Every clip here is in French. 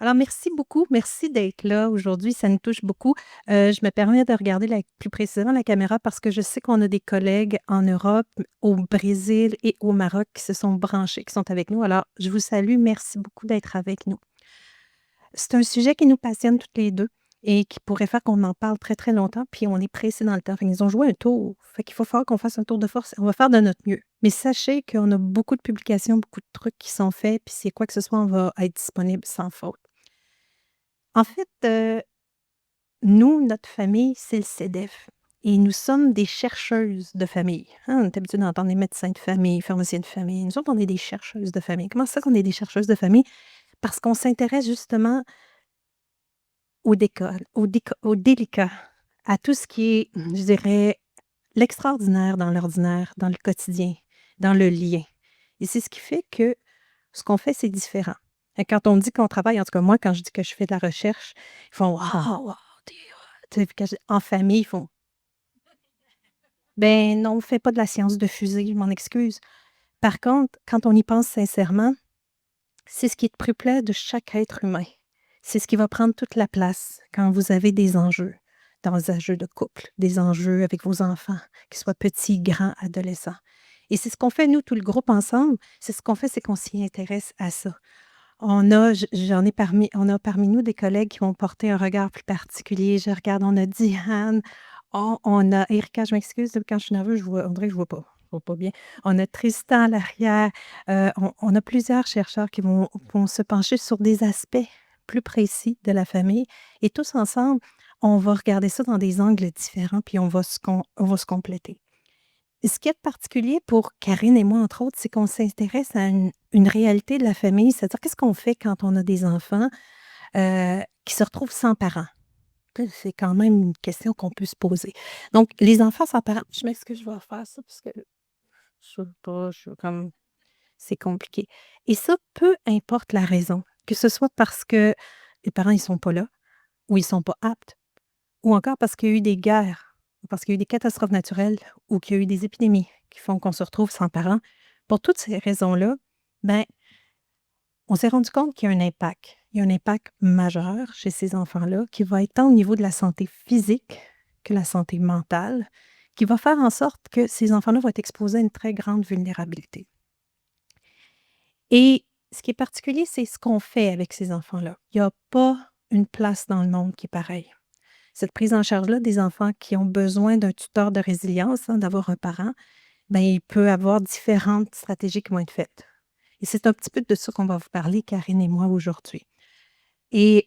Alors, merci beaucoup. Merci d'être là aujourd'hui. Ça nous touche beaucoup. Je me permets de regarder plus précisément la caméra parce que je sais qu'on a des collègues en Europe, au Brésil et au Maroc qui se sont branchés, qui sont avec nous. Alors, je vous salue. Merci beaucoup d'être avec nous. C'est un sujet qui nous passionne toutes les deux et qui pourrait faire qu'on en parle très, très longtemps, puis on est pressé dans le temps. Fait qu'ils ont joué un tour. Fait qu'il faut falloir qu'on fasse un tour de force. On va faire de notre mieux. Mais sachez qu'on a beaucoup de publications, beaucoup de trucs qui sont faits, puis s'il y a quoi que ce soit, on va être disponible sans faute. En fait, nous, notre famille, c'est le CEDEF et nous sommes des chercheuses de famille, hein. On est habitué d'entendre des médecins de famille, pharmaciens de famille. Nous autres, on est des chercheuses de famille. Comment ça qu'on est des chercheuses de famille? Parce qu'on s'intéresse justement au décor au délicat, à tout ce qui est, je dirais, l'extraordinaire dans l'ordinaire, dans le quotidien, dans le lien et c'est ce qui fait que ce qu'on fait, c'est différent. Et quand on dit qu'on travaille, en tout cas moi, quand je dis que je fais de la recherche, ils font: «Waouh, waouh, tu sais, puis quand en famille, ils font: «Ben non, on fait pas de la science de fusée, je m'en excuse». Par contre, quand on y pense sincèrement, c'est ce qui est plus près de chaque être humain. C'est ce qui va prendre toute la place quand vous avez des enjeux, dans les enjeux de couple, des enjeux avec vos enfants, qu'ils soient petits, grands, adolescents. Et c'est ce qu'on fait, nous, tout le groupe ensemble. C'est ce qu'on fait, c'est qu'on s'y intéresse à ça. On a parmi nous des collègues qui vont porter un regard plus particulier. Je regarde, on a Diane, on a Erika, je m'excuse, quand je suis nerveuse, on dirait que je vois pas bien. On a Tristan à l'arrière, on a plusieurs chercheurs qui vont se pencher sur des aspects plus précis de la famille et tous ensemble, on va regarder ça dans des angles différents, puis on va se compléter. Ce qui est particulier pour Karine et moi, entre autres, c'est qu'on s'intéresse à une réalité de la famille, c'est-à-dire qu'est-ce qu'on fait quand on a des enfants, qui se retrouvent sans parents? Tu sais, c'est quand même une question qu'on peut se poser. Donc les enfants sans parents je m'excuse, je vais refaire ça parce que je sais pas, je suis comme c'est compliqué et ça, peu importe la raison, que ce soit parce que les parents, ils sont pas là ou ils sont pas aptes ou encore parce qu'il y a eu des guerres, ou parce qu'il y a eu des catastrophes naturelles ou qu'il y a eu des épidémies qui font qu'on se retrouve sans parents. Pour toutes ces raisons-là, ben, on s'est rendu compte qu'il y a un impact. Il y a un impact majeur chez ces enfants-là qui va être tant au niveau de la santé physique que la santé mentale, qui va faire en sorte que ces enfants-là vont être exposés à une très grande vulnérabilité. Et ce qui est particulier, c'est ce qu'on fait avec ces enfants-là. Il y a pas une place dans le monde qui est pareille. Cette prise en charge-là des enfants qui ont besoin d'un tuteur de résilience, hein, d'avoir un parent, ben, il peut avoir différentes stratégies qui vont être faites. Et c'est un petit peu de ça qu'on va vous parler, Karine et moi, aujourd'hui. Et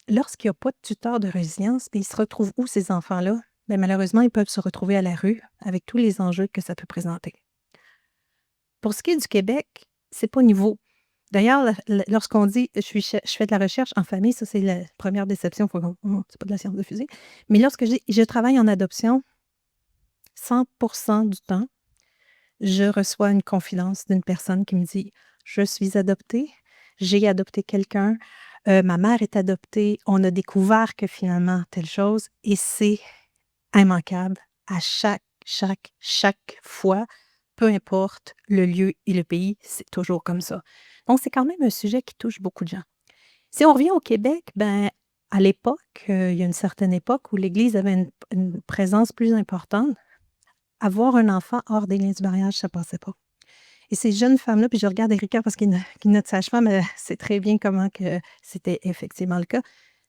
lorsqu'il n'y a pas de tuteur de résilience, ben, ils se retrouvent où ces enfants-là? Ben, malheureusement, ils peuvent se retrouver à la rue avec tous les enjeux que ça peut présenter. Pour ce qui est du Québec, c'est pas nouveau. D'ailleurs, lorsqu'on dit je fais de la recherche en famille, ça, c'est la première déception. Faut qu'on c'est pas de la science de fusée. Mais lorsque je dis je travaille en adoption, 100% du temps, je reçois une confidence d'une personne qui me dit: «Je suis adoptée, j'ai adopté quelqu'un, ma mère est adoptée, on a découvert que finalement telle chose» et c'est immanquable à chaque fois, peu importe le lieu et le pays, c'est toujours comme ça. Donc c'est quand même un sujet qui touche beaucoup de gens. Si on revient au Québec, ben, à l'époque, il y a une certaine époque où l'Église avait une présence plus importante. Avoir un enfant hors des liens du mariage, ça passait pas. Et ces jeunes femmes-là, puis je regarde Erika parce qu'il est notre sage-femme, elle sait très bien comment que c'était effectivement le cas.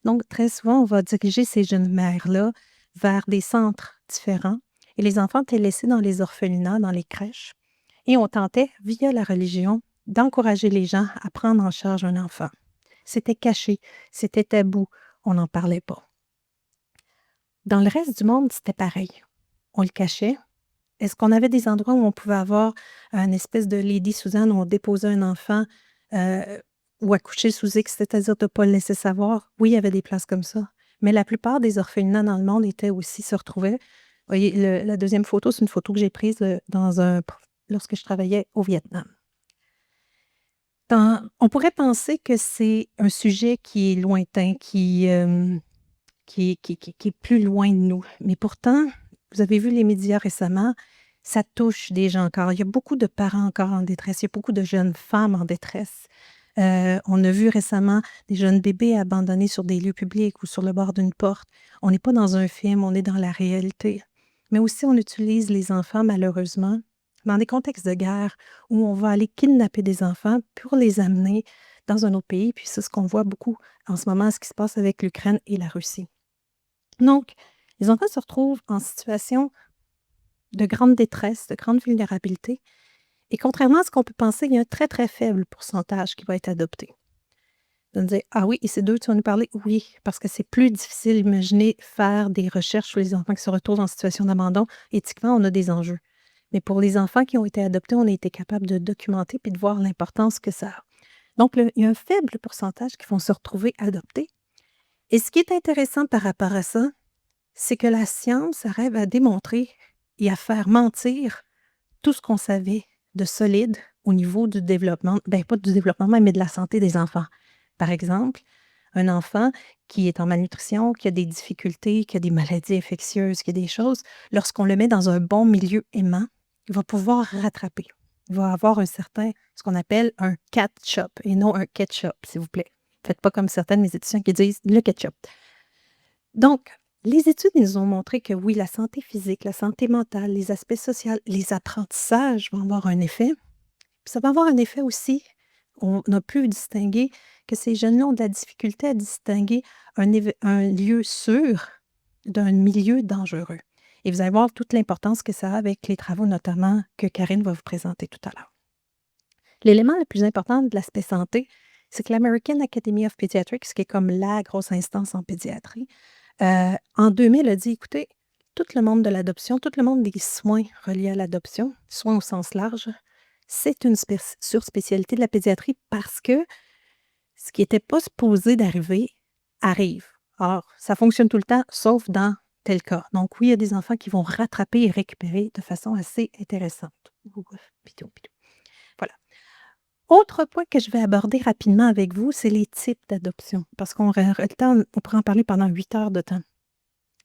Donc très souvent, on va diriger ces jeunes mères-là vers des centres différents et les enfants étaient laissés dans les orphelinats, dans les crèches et on tentait, via la religion, d'encourager les gens à prendre en charge un enfant. C'était caché, c'était tabou, on n'en parlait pas. Dans le reste du monde, c'était pareil. On le cachait. Est-ce qu'on avait des endroits où on pouvait avoir une espèce de Lady Suzanne où on déposait un enfant, heu, ou accoucher sous X, c'est-à-dire de ne pas le laisser savoir? Oui, il y avait des places comme ça, mais la plupart des orphelinats dans le monde étaient aussi se retrouvaient voyez, la deuxième photo, c'est une photo que j'ai prise, lorsque je travaillais au Vietnam. On pourrait penser que c'est un sujet qui est lointain, qui est plus loin de nous. Mais pourtant, vous avez vu les médias récemment, ça touche des gens encore. Il y a beaucoup de parents encore en détresse. Il y a beaucoup de jeunes femmes en détresse. On a vu récemment des jeunes bébés abandonnés sur des lieux publics ou sur le bord d'une porte. On n'est pas dans un film, on est dans la réalité. Mais aussi, on utilise les enfants, malheureusement, dans des contextes de guerre où on va aller kidnapper des enfants pour les amener dans un autre pays. Puis c'est ce qu'on voit beaucoup en ce moment, ce qui se passe avec l'Ukraine et la Russie. Donc, les enfants se retrouvent en situation de grande détresse, de grande vulnérabilité. Et contrairement à ce qu'on peut penser, il y a un très, très faible pourcentage qui va être adopté. De me dire, ah oui, et c'est d'eux que tu vas nous parler? Oui, parce que c'est plus difficile, imaginez, faire des recherches sur les enfants qui se retrouvent en situation d'abandon. Éthiquement, on a des enjeux. Mais pour les enfants qui ont été adoptés, on a été capable de documenter puis de voir l'importance que ça a. Donc, il y a un faible pourcentage qui vont se retrouver adoptés. Et ce qui est intéressant par rapport à ça, c'est que la science arrive à démontrer et à faire mentir tout ce qu'on savait de solide au niveau du développement, bien pas du développement même, mais de la santé des enfants. Par exemple, un enfant qui est en malnutrition, qui a des difficultés, qui a des maladies infectieuses, qui a des choses, lorsqu'on le met dans un bon milieu aimant, il va pouvoir rattraper. Il va avoir ce qu'on appelle un catch-up et non un ketchup, s'il vous plaît. Faites pas comme certains de mes étudiants qui disent le ketchup. Donc, les études nous ont montré que oui, la santé physique, la santé mentale, les aspects sociaux, les apprentissages vont avoir un effet. Puis ça va avoir un effet aussi, on a pu distinguer que ces jeunes-là ont de la difficulté à distinguer un lieu sûr d'un milieu dangereux. Et vous allez voir toute l'importance que ça a avec les travaux notamment que Karine va vous présenter tout à l'heure. L'élément le plus important de l'aspect santé, c'est que l'American Academy of Pediatrics, qui est comme la grosse instance en pédiatrie, en 2000 a dit, écoutez, tout le monde de l'adoption, tout le monde des soins reliés à l'adoption, soins au sens large, c'est une surspécialité de la pédiatrie parce que ce qui n'était pas supposé d'arriver arrive. Alors, ça fonctionne tout le temps, sauf dans tel cas. Donc oui, il y a des enfants qui vont rattraper et récupérer de façon assez intéressante. Voilà. Autre point que je vais aborder rapidement avec vous, c'est les types d'adoption, parce qu'on aurait le temps, on pourrait en parler pendant 8 heures de temps.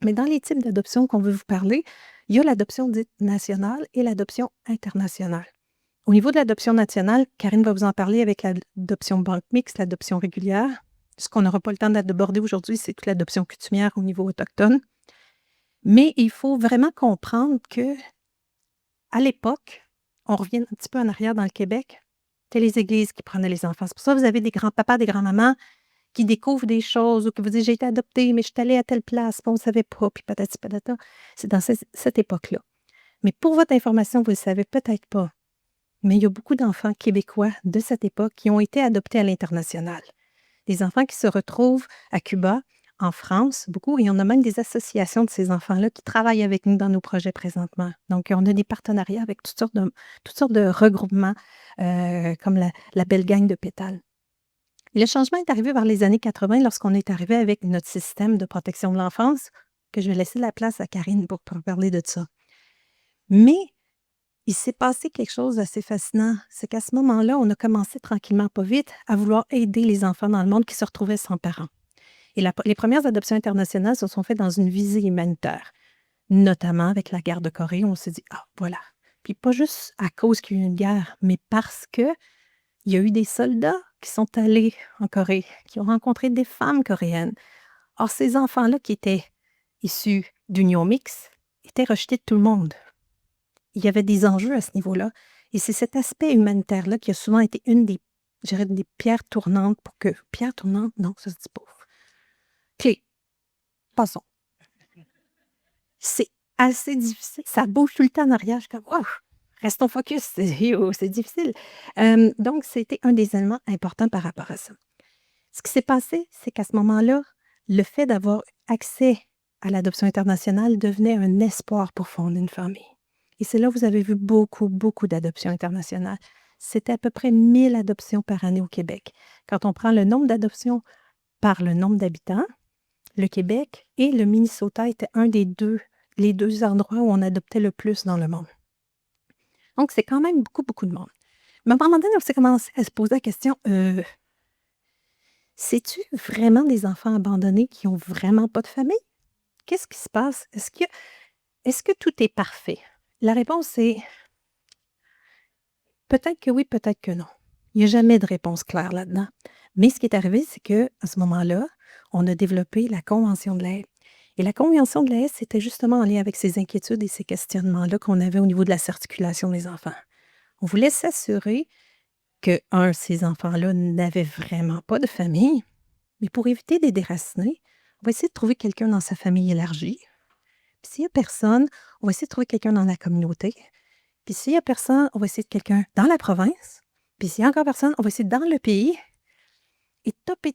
Mais dans les types d'adoption qu'on veut vous parler, il y a l'adoption dite nationale et l'adoption internationale. Au niveau de l'adoption nationale, Karine va vous en parler avec l'adoption banque mixte, l'adoption régulière. Ce qu'on n'aura pas le temps d'aborder aujourd'hui, c'est toute l'adoption coutumière au niveau autochtone. Mais il faut vraiment comprendre que à l'époque, on revient un petit peu en arrière dans le Québec, c'était les églises qui prenaient les enfants. C'est pour ça que vous avez des grands-papas, des grands-mamans qui découvrent des choses ou qui vous disent: «J'ai été adoptée, mais je suis allée à telle place, puis on ne savait pas», puis patati patata. C'est dans cette époque-là. Mais pour votre information, vous ne le savez peut-être pas, mais il y a beaucoup d'enfants québécois de cette époque qui ont été adoptés à l'international. Des enfants qui se retrouvent à Cuba, en France, beaucoup, et on a même des associations de ces enfants-là qui travaillent avec nous dans nos projets présentement. Donc, on a des partenariats avec toutes sortes de regroupements, comme la belle gang de Pétales. Le changement est arrivé vers les années 80 lorsqu'on est arrivé avec notre système de protection de l'enfance, que je vais laisser la place à Karine pour parler de ça. Mais il s'est passé quelque chose d'assez fascinant. C'est qu'à ce moment-là, on a commencé tranquillement, pas vite, à vouloir aider les enfants dans le monde qui se retrouvaient sans parents. Et les premières adoptions internationales se sont faites dans une visée humanitaire, notamment avec la guerre de Corée. On s'est dit, ah, voilà. Puis pas juste à cause qu'il y a eu une guerre, mais parce que il y a eu des soldats qui sont allés en Corée, qui ont rencontré des femmes coréennes. Or, ces enfants-là qui étaient issus d'unions mixtes étaient rejetés de tout le monde. Il y avait des enjeux à ce niveau-là. Et c'est cet aspect humanitaire-là qui a souvent été une des, je dirais, des pierres tournantes pour que... Pierre tournante? Non, ça se dit pas. Clé. Passons. C'est assez difficile. Ça bouge tout le temps en arrière. Je suis comme, wow, restons focus. C'est difficile. Donc, c'était un des éléments importants par rapport à ça. Ce qui s'est passé, c'est qu'à ce moment-là, le fait d'avoir accès à l'adoption internationale devenait un espoir pour fonder une famille. Et c'est là que vous avez vu beaucoup, beaucoup d'adoptions internationales. C'était à peu près 1000 adoptions par année au Québec. Quand on prend le nombre d'adoptions par le nombre d'habitants, le Québec et le Minnesota étaient les deux endroits où on adoptait le plus dans le monde. Donc, c'est quand même beaucoup, beaucoup de monde. Mais à un moment donné, on s'est commencé à se poser la question, c'est-tu vraiment des enfants abandonnés qui ont vraiment pas de famille? Qu'est-ce qui se passe? Est-ce que tout est parfait? La réponse est peut-être que oui, peut-être que non. Il n'y a jamais de réponse claire là-dedans. Mais ce qui est arrivé, c'est qu'à ce moment-là, on a développé la Convention de la haie. Et la Convention de la haie, c'était justement en lien avec ces inquiétudes et ces questionnements-là qu'on avait au niveau de la certiculation des enfants. On voulait s'assurer que, ces enfants-là n'avaient vraiment pas de famille, mais pour éviter des déracinés, on va essayer de trouver quelqu'un dans sa famille élargie. Puis s'il n'y a personne, on va essayer de trouver quelqu'un dans la communauté. Puis s'il n'y a personne, on va essayer de quelqu'un dans la province. Puis s'il n'y a encore personne, on va essayer dans le pays. Et top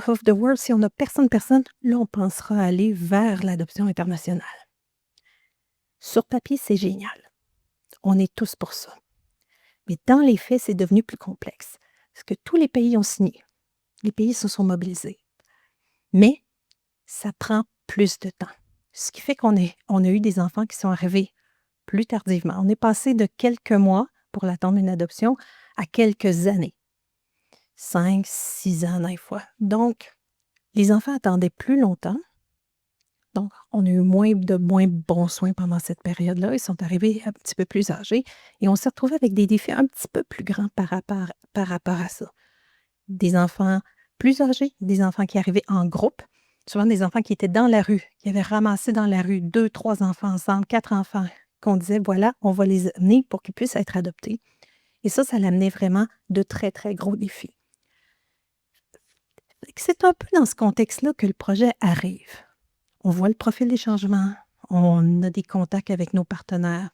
of the world, si on n'a personne, là, on pensera aller vers l'adoption internationale. Sur papier, c'est génial. On est tous pour ça. Mais dans les faits, c'est devenu plus complexe. Parce que tous les pays ont signé. Les pays se sont mobilisés. Mais ça prend plus de temps. Ce qui fait qu'on a eu des enfants qui sont arrivés plus tardivement. On est passé de quelques mois pour l'attendre une adoption à quelques années. 5, 6 ans des fois. Donc, les enfants attendaient plus longtemps. Donc, on a eu moins bons soins pendant cette période-là. Ils sont arrivés un petit peu plus âgés et on s'est retrouvés avec des défis un petit peu plus grands par rapport à ça. Des enfants plus âgés, des enfants qui arrivaient en groupe, souvent des enfants qui étaient dans la rue, qui avaient ramassé dans la rue 2, 3 enfants ensemble, 4 enfants, qu'on disait, voilà, on va les amener pour qu'ils puissent être adoptés. Et ça l'amenait vraiment de très, très gros défis. C'est un peu dans ce contexte-là que le projet arrive. On voit le profil des changements, on a des contacts avec nos partenaires.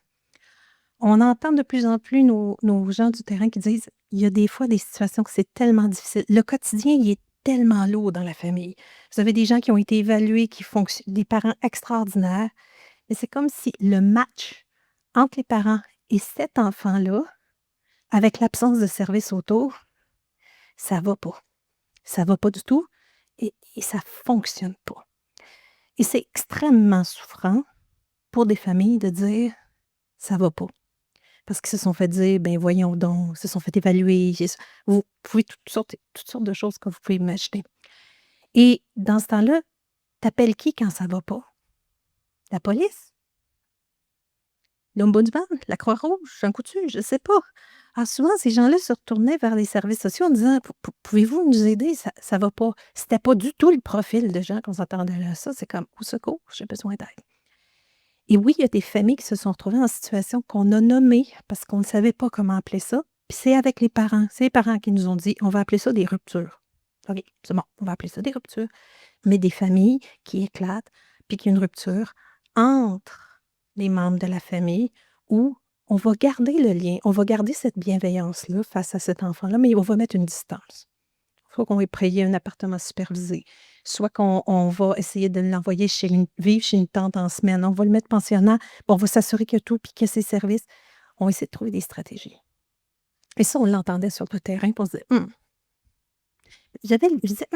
On entend de plus en plus nos gens du terrain qui disent, il y a des fois des situations que c'est tellement difficile. Le quotidien, il est tellement lourd dans la famille. Vous avez des gens qui ont été évalués, qui fonctionnent, des parents extraordinaires, mais c'est comme si le match entre les parents et cet enfant-là, avec l'absence de service autour, ça va pas. Ça va pas du tout et ça fonctionne pas. Et c'est extrêmement souffrant pour des familles de dire « ça va pas ». Parce qu'ils se sont fait dire « ben voyons donc », se sont fait évaluer. Vous pouvez toutes sortes de choses que vous pouvez imaginer. Et dans ce temps-là, t'appelles qui quand ça va pas? La police? L'Ombudsman? La Croix-Rouge? Jean Coutu? Je sais pas. Alors souvent, ces gens-là se retournaient vers les services sociaux en disant « pouvez-vous nous aider? Ça va pas. » C'était pas du tout le profil de gens qu'on s'attendait à ça. C'est comme « au secours, j'ai besoin d'aide ». Et oui, il y a des familles qui se sont retrouvées en situation qu'on a nommée parce qu'on ne savait pas comment appeler ça. Puis c'est avec les parents. C'est les parents qui nous ont dit on va appeler ça des ruptures. OK, c'est bon, on va appeler ça des ruptures. Mais des familles qui éclatent, puis qu'il y a une rupture entre les membres de la famille où on va garder le lien, on va garder cette bienveillance-là face à cet enfant-là, mais on va mettre une distance. Soit qu'on va payer un appartement supervisé, soit qu'on va essayer de l'envoyer vivre chez une tante en semaine. On va le mettre pensionnat, on va s'assurer qu'il y a tout, puis qu'il y a ses services. On va essayer de trouver des stratégies. Et ça, on l'entendait sur le terrain, puis on se disait, je disais,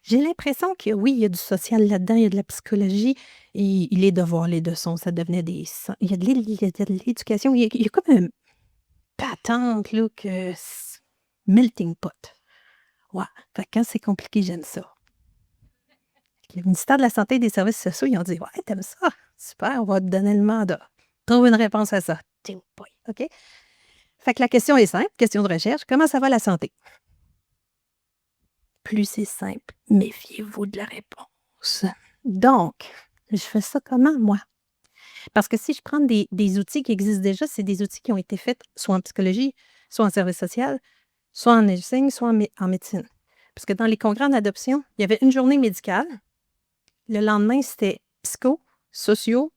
j'ai l'impression que oui, il y a du social là-dedans, il y a de la psychologie, et les devoirs, les leçons, ça devenait il y a de l'éducation, il y a comme une patente, là, que melting pot. Ouais, fait que quand c'est compliqué, j'aime ça. Le ministère de la Santé et des Services sociaux, ils ont dit « Ouais, t'aimes ça? Super, on va te donner le mandat. Trouve une réponse à ça. » OK? Fait que la question est simple, question de recherche. Comment ça va la santé? Plus c'est simple, méfiez-vous de la réponse. Donc, je fais ça comment, moi? Parce que si je prends des outils qui existent déjà, c'est des outils qui ont été faits soit en psychologie, soit en service social, soit en nursing, soit en médecine. Parce que dans les congrès en adoption, il y avait une journée médicale. Le lendemain, c'était psycho, sociaux,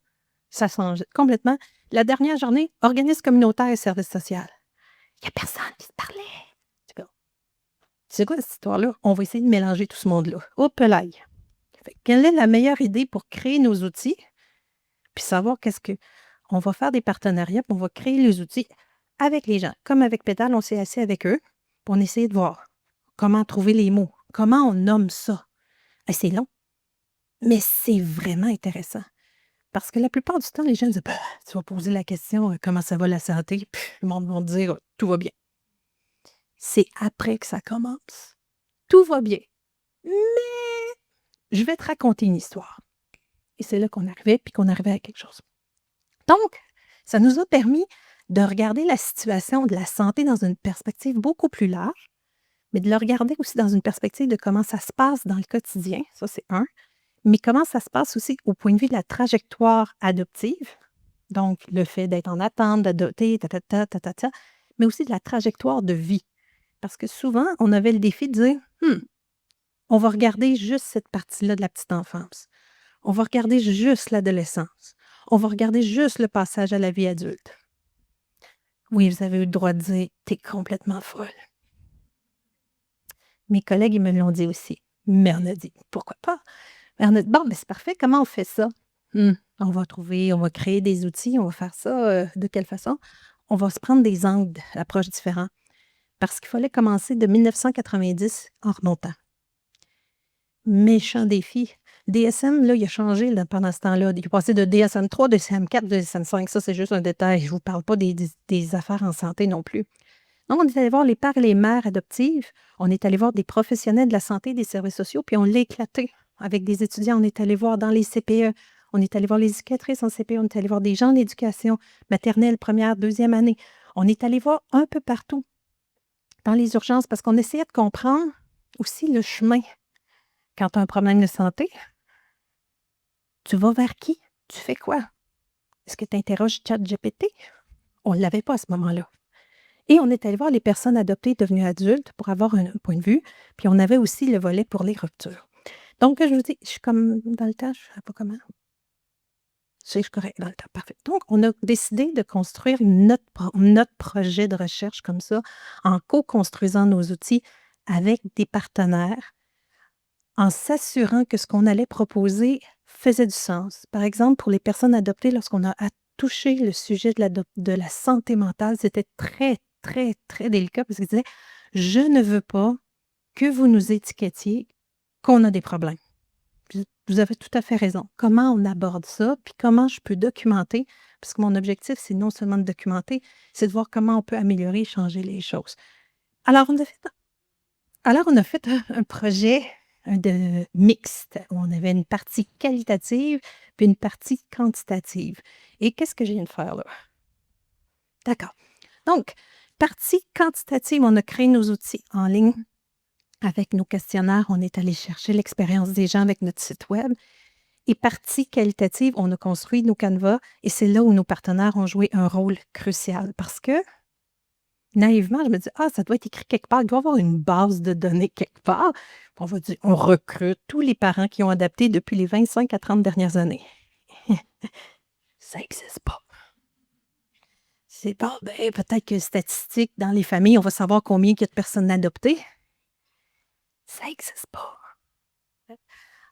ça change complètement. La dernière journée, organisme communautaire et service social. Il n'y a personne qui se parlait. C'est quoi cette histoire-là? On va essayer de mélanger tout ce monde-là. Hop là. Quelle est la meilleure idée pour créer nos outils? Puis savoir qu'est-ce que... On va faire des partenariats, puis on va créer les outils avec les gens. Comme avec Pétale, on s'est assis avec eux, puis on essaie de voir comment trouver les mots. Comment on nomme ça? Et c'est long. Mais c'est vraiment intéressant. Parce que la plupart du temps, les gens disent bah, tu vas poser la question comment ça va la santé, puis le monde va dire tout va bien. C'est après que ça commence. Tout va bien. Mais je vais te raconter une histoire. Et c'est là qu'on arrivait, puis qu'on arrivait à quelque chose. Donc, ça nous a permis de regarder la situation de la santé dans une perspective beaucoup plus large, mais de le regarder aussi dans une perspective de comment ça se passe dans le quotidien, ça c'est un, mais comment ça se passe aussi au point de vue de la trajectoire adoptive, donc le fait d'être en attente, d'adopter, mais aussi de la trajectoire de vie. Parce que souvent, on avait le défi de dire, on va regarder juste cette partie-là de la petite enfance. On va regarder juste l'adolescence. On va regarder juste le passage à la vie adulte. Oui, vous avez eu le droit de dire, t'es complètement folle. Mes collègues, ils me l'ont dit aussi. Mais on a dit, pourquoi pas? Mais on a dit, bon, ben c'est parfait, comment on fait ça? On va créer des outils, on va faire ça de quelle façon? On va se prendre des angles d'approche différents. Parce qu'il fallait commencer de 1990 en remontant. Méchant défi. DSM, là, il a changé là, pendant ce temps-là. Il est passé de DSM-3, DSM-4, DSM-5. Ça, c'est juste un détail. Je ne vous parle pas des affaires en santé non plus. Donc, on est allé voir les pères et les mères adoptives. On est allé voir des professionnels de la santé, des services sociaux, puis on l'a éclaté avec des étudiants. On est allé voir dans les CPE. On est allé voir les éducatrices en CPE. On est allé voir des gens d'éducation maternelle, première, deuxième année. On est allé voir un peu partout dans les urgences parce qu'on essayait de comprendre aussi le chemin. Quand tu as un problème de santé, tu vas vers qui? Tu fais quoi? Est-ce que tu interroges ChatGPT? On ne l'avait pas à ce moment-là. Et on est allé voir les personnes adoptées devenues adultes pour avoir un point de vue. Puis on avait aussi le volet pour les ruptures. Donc, je vous dis, je suis comme dans le temps, je ne sais pas comment. Je sais que je suis correcte dans le temps, parfait. Donc, on a décidé de construire notre projet de recherche comme ça, en co-construisant nos outils avec des partenaires, en s'assurant que ce qu'on allait proposer faisait du sens. Par exemple, pour les personnes adoptées, lorsqu'on a touché le sujet de la santé mentale, c'était très, très, très délicat parce qu'ils disaient, je ne veux pas que vous nous étiquetiez qu'on a des problèmes. Puis vous avez tout à fait raison. Comment on aborde ça, puis comment je peux documenter, parce que mon objectif, c'est non seulement de documenter, c'est de voir comment on peut améliorer et changer les choses. Alors, on a fait un projet de mixte. On avait une partie qualitative puis une partie quantitative. Et qu'est-ce que je viens de faire là? D'accord. Donc, partie quantitative, on a créé nos outils en ligne avec nos questionnaires. On est allé chercher l'expérience des gens avec notre site web. Et partie qualitative, on a construit nos canevas et c'est là où nos partenaires ont joué un rôle crucial parce que naïvement, je me dis, ça doit être écrit quelque part. Il doit y avoir une base de données quelque part. On va dire, on recrute tous les parents qui ont adapté depuis les 25 à 30 dernières années. Ça n'existe pas. C'est pas, peut-être que statistique dans les familles, on va savoir combien il y a de personnes adoptées. Ça n'existe pas.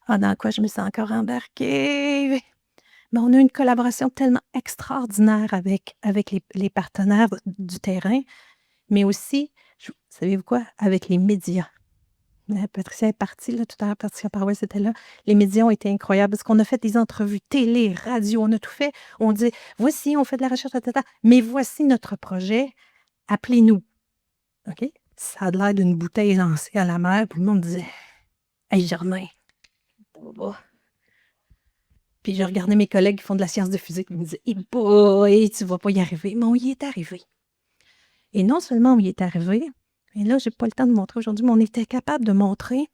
Dans quoi je me sens encore embarquée? Mais on a une collaboration tellement extraordinaire avec les partenaires du terrain, mais aussi, savez-vous quoi? Avec les médias. Patricia est partie, là, tout à l'heure, Patricia Powell, c'était là. Les médias ont été incroyables parce qu'on a fait des entrevues télé, radio, on a tout fait. On dit, voici, on fait de la recherche, mais voici notre projet, appelez-nous. OK? Ça a l'air d'une bouteille lancée à la mer, puis le monde disait, hey, Germain, ça va pas. Puis je regardais mes collègues qui font de la science de physique, ils me disaient, hey boy, tu vas pas y arriver. Mais on y est arrivé. Et non seulement on y est arrivé, et là, je n'ai pas le temps de montrer aujourd'hui, mais on était capable de montrer,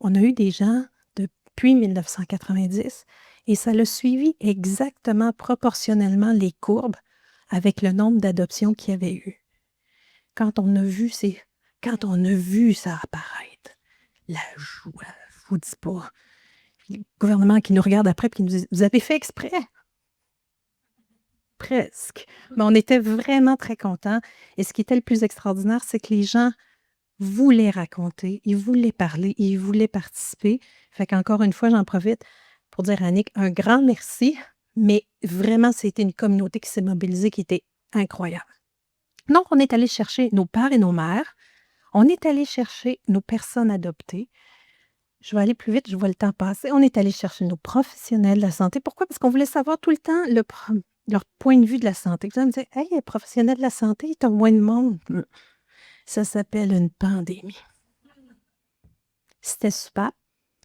on a eu des gens depuis 1990 et ça l'a suivi exactement proportionnellement les courbes avec le nombre d'adoptions qu'il y avait eu. Quand on a vu ça apparaître, la joie, je vous dis pas, le gouvernement qui nous regarde après et qui nous dit, vous avez fait exprès? Presque. Mais on était vraiment très contents. Et ce qui était le plus extraordinaire, c'est que les gens voulaient raconter, ils voulaient parler, ils voulaient participer. Fait qu'encore une fois, j'en profite pour dire à Annick un grand merci, mais vraiment, c'était une communauté qui s'est mobilisée qui était incroyable. Donc, on est allé chercher nos pères et nos mères, on est allé chercher nos personnes adoptées. Je vais aller plus vite, je vois le temps passer. On est allé chercher nos professionnels de la santé. Pourquoi? Parce qu'on voulait savoir tout le temps leur point de vue de la santé. Vous allez me dire, hey, les professionnels de la santé, tu as moins de monde. Ça s'appelle une pandémie. C'était super.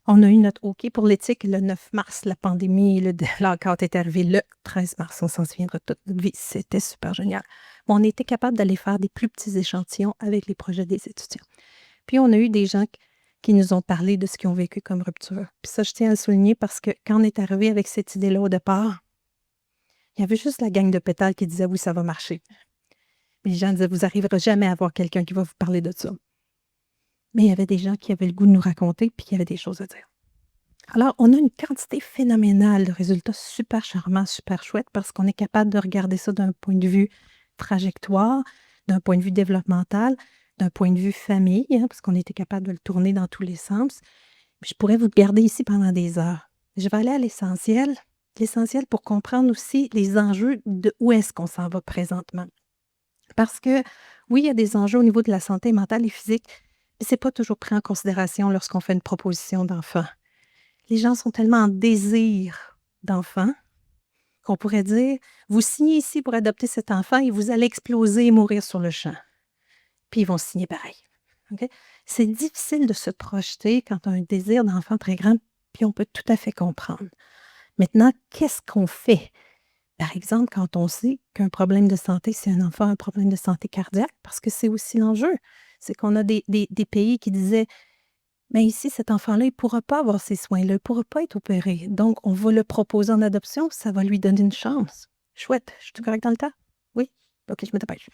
On a eu notre OK pour l'éthique le 9 mars. La pandémie, l'accord est arrivé le 13 mars. On s'en souviendra toute notre vie. C'était super génial. on était capable d'aller faire des plus petits échantillons avec les projets des étudiants. Puis on a eu des gens qui nous ont parlé de ce qu'ils ont vécu comme rupture. Puis ça, je tiens à le souligner parce que quand on est arrivé avec cette idée-là au départ, il y avait juste la gang de pétales qui disait oui, ça va marcher. Puis les gens disaient, vous n'arriverez jamais à avoir quelqu'un qui va vous parler de ça. Mais il y avait des gens qui avaient le goût de nous raconter puis qui avaient des choses à dire. Alors, on a une quantité phénoménale de résultats super charmants, super chouettes parce qu'on est capable de regarder ça d'un point de vue trajectoire, d'un point de vue développemental, d'un point de vue famille, parce qu'on était capable de le tourner dans tous les sens. Je pourrais vous garder ici pendant des heures. Je vais aller à l'essentiel pour comprendre aussi les enjeux de où est-ce qu'on s'en va présentement. Parce que oui, il y a des enjeux au niveau de la santé mentale et physique, mais ce n'est pas toujours pris en considération lorsqu'on fait une proposition d'enfant. Les gens sont tellement en désir d'enfant qu'on pourrait dire, vous signez ici pour adopter cet enfant et vous allez exploser et mourir sur le champ. Puis ils vont signer pareil. OK? C'est difficile de se projeter quand on a un désir d'enfant très grand, puis on peut tout à fait comprendre. Maintenant, qu'est-ce qu'on fait? Par exemple, quand on sait qu'un problème de santé, c'est un enfant, un problème de santé cardiaque, parce que c'est aussi l'enjeu. C'est qu'on a des pays qui disaient, mais ici, cet enfant-là, il ne pourra pas avoir ces soins-là, il ne pourra pas être opéré. Donc, on va le proposer en adoption, ça va lui donner une chance. Chouette, je suis correct dans le temps? Oui? OK, je me dépêche.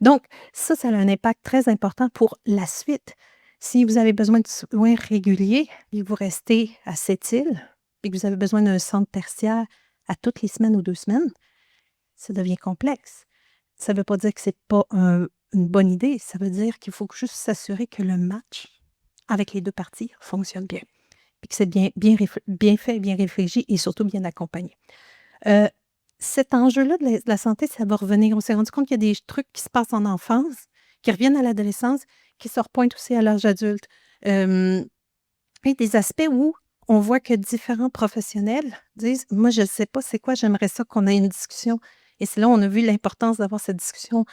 Donc, ça a un impact très important pour la suite. Si vous avez besoin de soins réguliers et vous restez à cette île, et que vous avez besoin d'un centre tertiaire à toutes les semaines ou 2 semaines, ça devient complexe. Ça ne veut pas dire que ce n'est pas une bonne idée, ça veut dire qu'il faut juste s'assurer que le match avec les 2 parties fonctionne bien, puis que c'est bien fait, bien réfléchi et surtout bien accompagné. Cet enjeu-là de la santé, ça va revenir. On s'est rendu compte qu'il y a des trucs qui se passent en enfance, qui reviennent à l'adolescence, qui se repointent aussi à l'âge adulte. Et des aspects où on voit que différents professionnels disent, moi, je ne sais pas c'est quoi, j'aimerais ça qu'on ait une discussion. Et c'est là où on a vu l'importance d'avoir cette discussion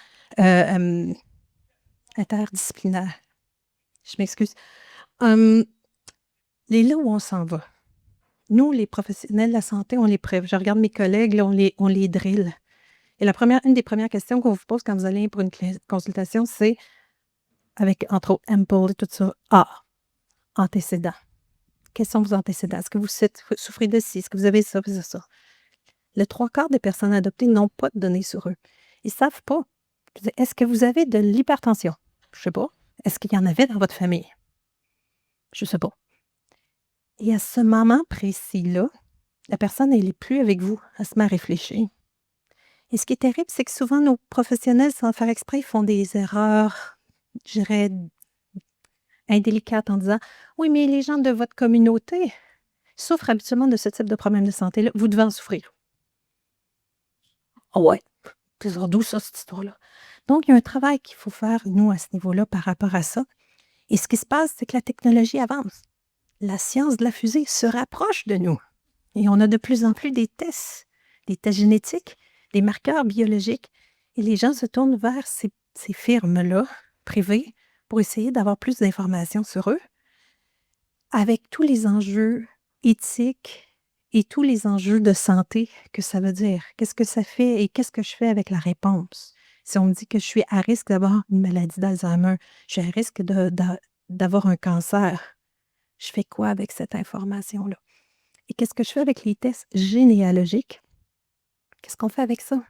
interdisciplinaire. Je m'excuse. Les là où on s'en va. Nous, les professionnels de la santé, on les prépare. Je regarde mes collègues, là, on les drille. Et une des premières questions qu'on vous pose quand vous allez pour une consultation, c'est, avec entre autres Ample et tout ça, antécédents. Quels sont vos antécédents? Est-ce que vous souffrez de ci? Est-ce que vous avez ça? Ça? Le 3/4 des personnes adoptées n'ont pas de données sur eux. Ils ne savent pas. Est-ce que vous avez de l'hypertension? Je ne sais pas. Est-ce qu'il y en avait dans votre famille? Je ne sais pas. Et à ce moment précis-là, la personne, elle n'est plus avec vous. Elle se met à réfléchir. Et ce qui est terrible, c'est que souvent, nos professionnels, sans faire exprès, ils font des erreurs, je dirais, indélicates en disant, oui, mais les gens de votre communauté souffrent habituellement de ce type de problème de santé-là. Vous devez en souffrir. Ah ouais, c'est d'où ça, cette histoire-là? Donc, il y a un travail qu'il faut faire, nous, à ce niveau-là, par rapport à ça. Et ce qui se passe, c'est que la technologie avance. La science de la fusée se rapproche de nous. Et on a de plus en plus des tests génétiques, des marqueurs biologiques. Et les gens se tournent vers ces firmes-là, privées, pour essayer d'avoir plus d'informations sur eux, avec tous les enjeux éthiques et tous les enjeux de santé que ça veut dire. Qu'est-ce que ça fait et qu'est-ce que je fais avec la réponse? Si on me dit que je suis à risque d'avoir une maladie d'Alzheimer, je suis à risque d'avoir un cancer, je fais quoi avec cette information-là? Et qu'est-ce que je fais avec les tests généalogiques? Qu'est-ce qu'on fait avec ça?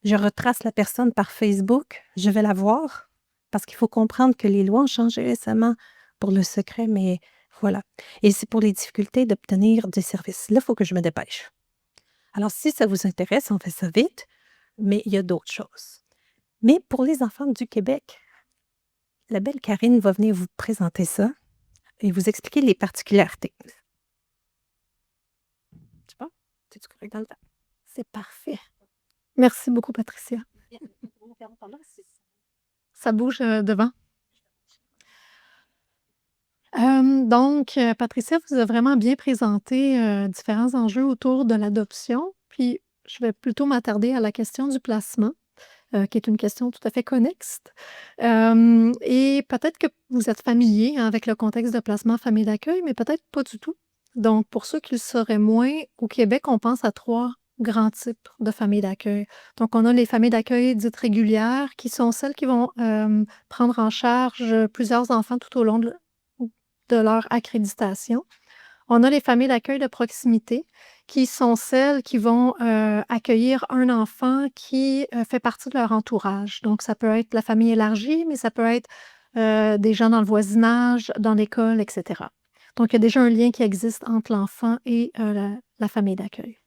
Je retrace la personne par Facebook, je vais la voir, parce qu'il faut comprendre que les lois ont changé récemment pour le secret, mais voilà. Et c'est pour les difficultés d'obtenir des services. Là, il faut que je me dépêche. Alors, si ça vous intéresse, on fait ça vite, mais il y a d'autres choses. Mais pour les enfants du Québec, la belle Karine va venir vous présenter ça et vous expliquer les particularités. Tu vois? C'est correct dans le temps? C'est parfait. Merci beaucoup, Patricia. Ça bouge devant. Donc, Patricia vous a vraiment bien présenté différents enjeux autour de l'adoption. Puis, je vais plutôt m'attarder à la question du placement, qui est une question tout à fait connexe. Et peut-être que vous êtes familier avec le contexte de placement famille d'accueil, mais peut-être pas du tout. Donc, pour ceux qui le sauraient moins, au Québec, on pense à 3 grands types de familles d'accueil. Donc, on a les familles d'accueil dites régulières, qui sont celles qui vont, prendre en charge, plusieurs enfants tout au long de leur accréditation. On a les familles d'accueil de proximité, qui sont celles qui vont, accueillir un enfant qui, fait partie de leur entourage. Donc ça peut être la famille élargie, mais ça peut être, des gens dans le voisinage, dans l'école, et cetera. Donc il y a déjà un lien qui existe entre l'enfant et la famille d'accueil.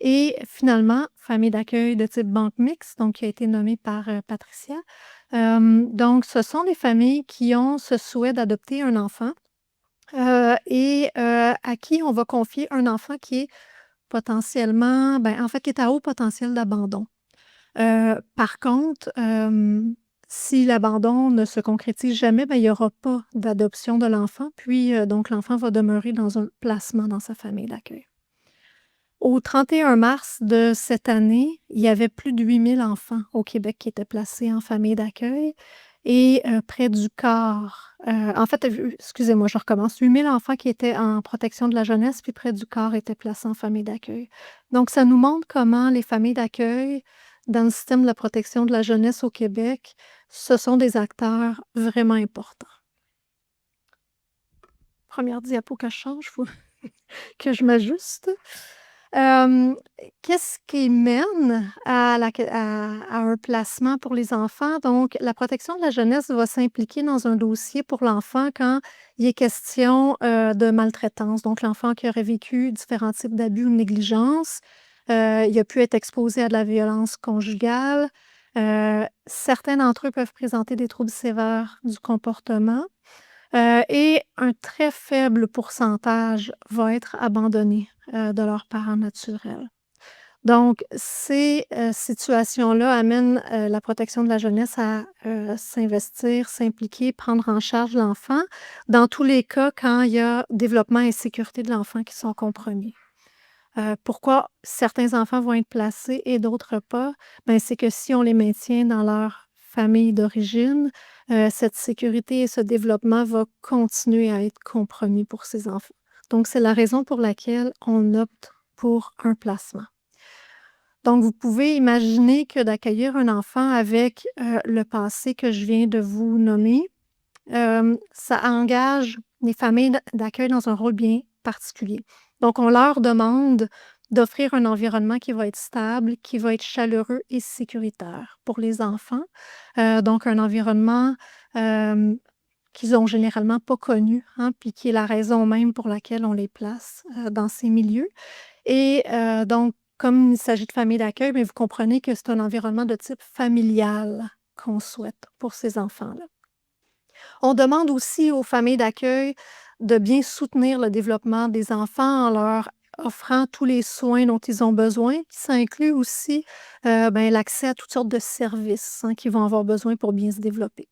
Et finalement, famille d'accueil de type banque mixte, donc qui a été nommée par, Patricia. Donc ce sont des familles qui ont ce souhait d'adopter un enfant, à qui on va confier un enfant qui est potentiellement, en fait, qui est à haut potentiel d'abandon. Par contre, si l'abandon ne se concrétise jamais, il y aura pas d'adoption de l'enfant, puis, donc l'enfant va demeurer dans un placement dans sa famille d'accueil. Au 31 mars de cette année, il y avait plus de 8 000 enfants au Québec qui étaient placés en famille d'accueil et près du quart, en fait, excusez-moi, je recommence. 8 000 enfants qui étaient en protection de la jeunesse, puis près du quart étaient placés en famille d'accueil. Donc ça nous montre comment les familles d'accueil, dans le système de la protection de la jeunesse au Québec, ce sont des acteurs vraiment importants. Première diapo que je change, faut que je m'ajuste. Qu'est-ce qui mène à un placement pour les enfants? Donc, la protection de la jeunesse va s'impliquer dans un dossier pour l'enfant quand il est question, de maltraitance. Donc, l'enfant qui aurait vécu différents types d'abus ou de négligence, il a pu être exposé à de la violence conjugale. Certains d'entre eux peuvent présenter des troubles sévères du comportement. Et un très faible pourcentage va être abandonné, de leurs parents naturels. Donc ces, situations-là amènent, la protection de la jeunesse à, s'investir, s'impliquer, prendre en charge l'enfant, dans tous les cas quand il y a développement et sécurité de l'enfant qui sont compromis. Pourquoi certains enfants vont être placés et d'autres pas? C'est que si on les maintient dans leur famille d'origine, cette sécurité et ce développement va continuer à être compromis pour ces enfants. Donc c'est la raison pour laquelle on opte pour un placement. Donc vous pouvez imaginer que d'accueillir un enfant avec, le passé que je viens de vous nommer, ça engage les familles d'accueil dans un rôle bien particulier. Donc on leur demande d'offrir un environnement qui va être stable, qui va être chaleureux et sécuritaire pour les enfants. Donc un environnement, qu'ils ont généralement pas connu, hein, puis qui est la raison même pour laquelle on les place, dans ces milieux et donc comme il s'agit de familles d'accueil, vous comprenez que c'est un environnement de type familial qu'on souhaite pour ces enfants-là. On demande aussi aux familles d'accueil de bien soutenir le développement des enfants en leur offrant tous les soins dont ils ont besoin. Ça inclut aussi, l'accès à toutes sortes de services, hein, qu'ils vont avoir besoin pour bien se développer.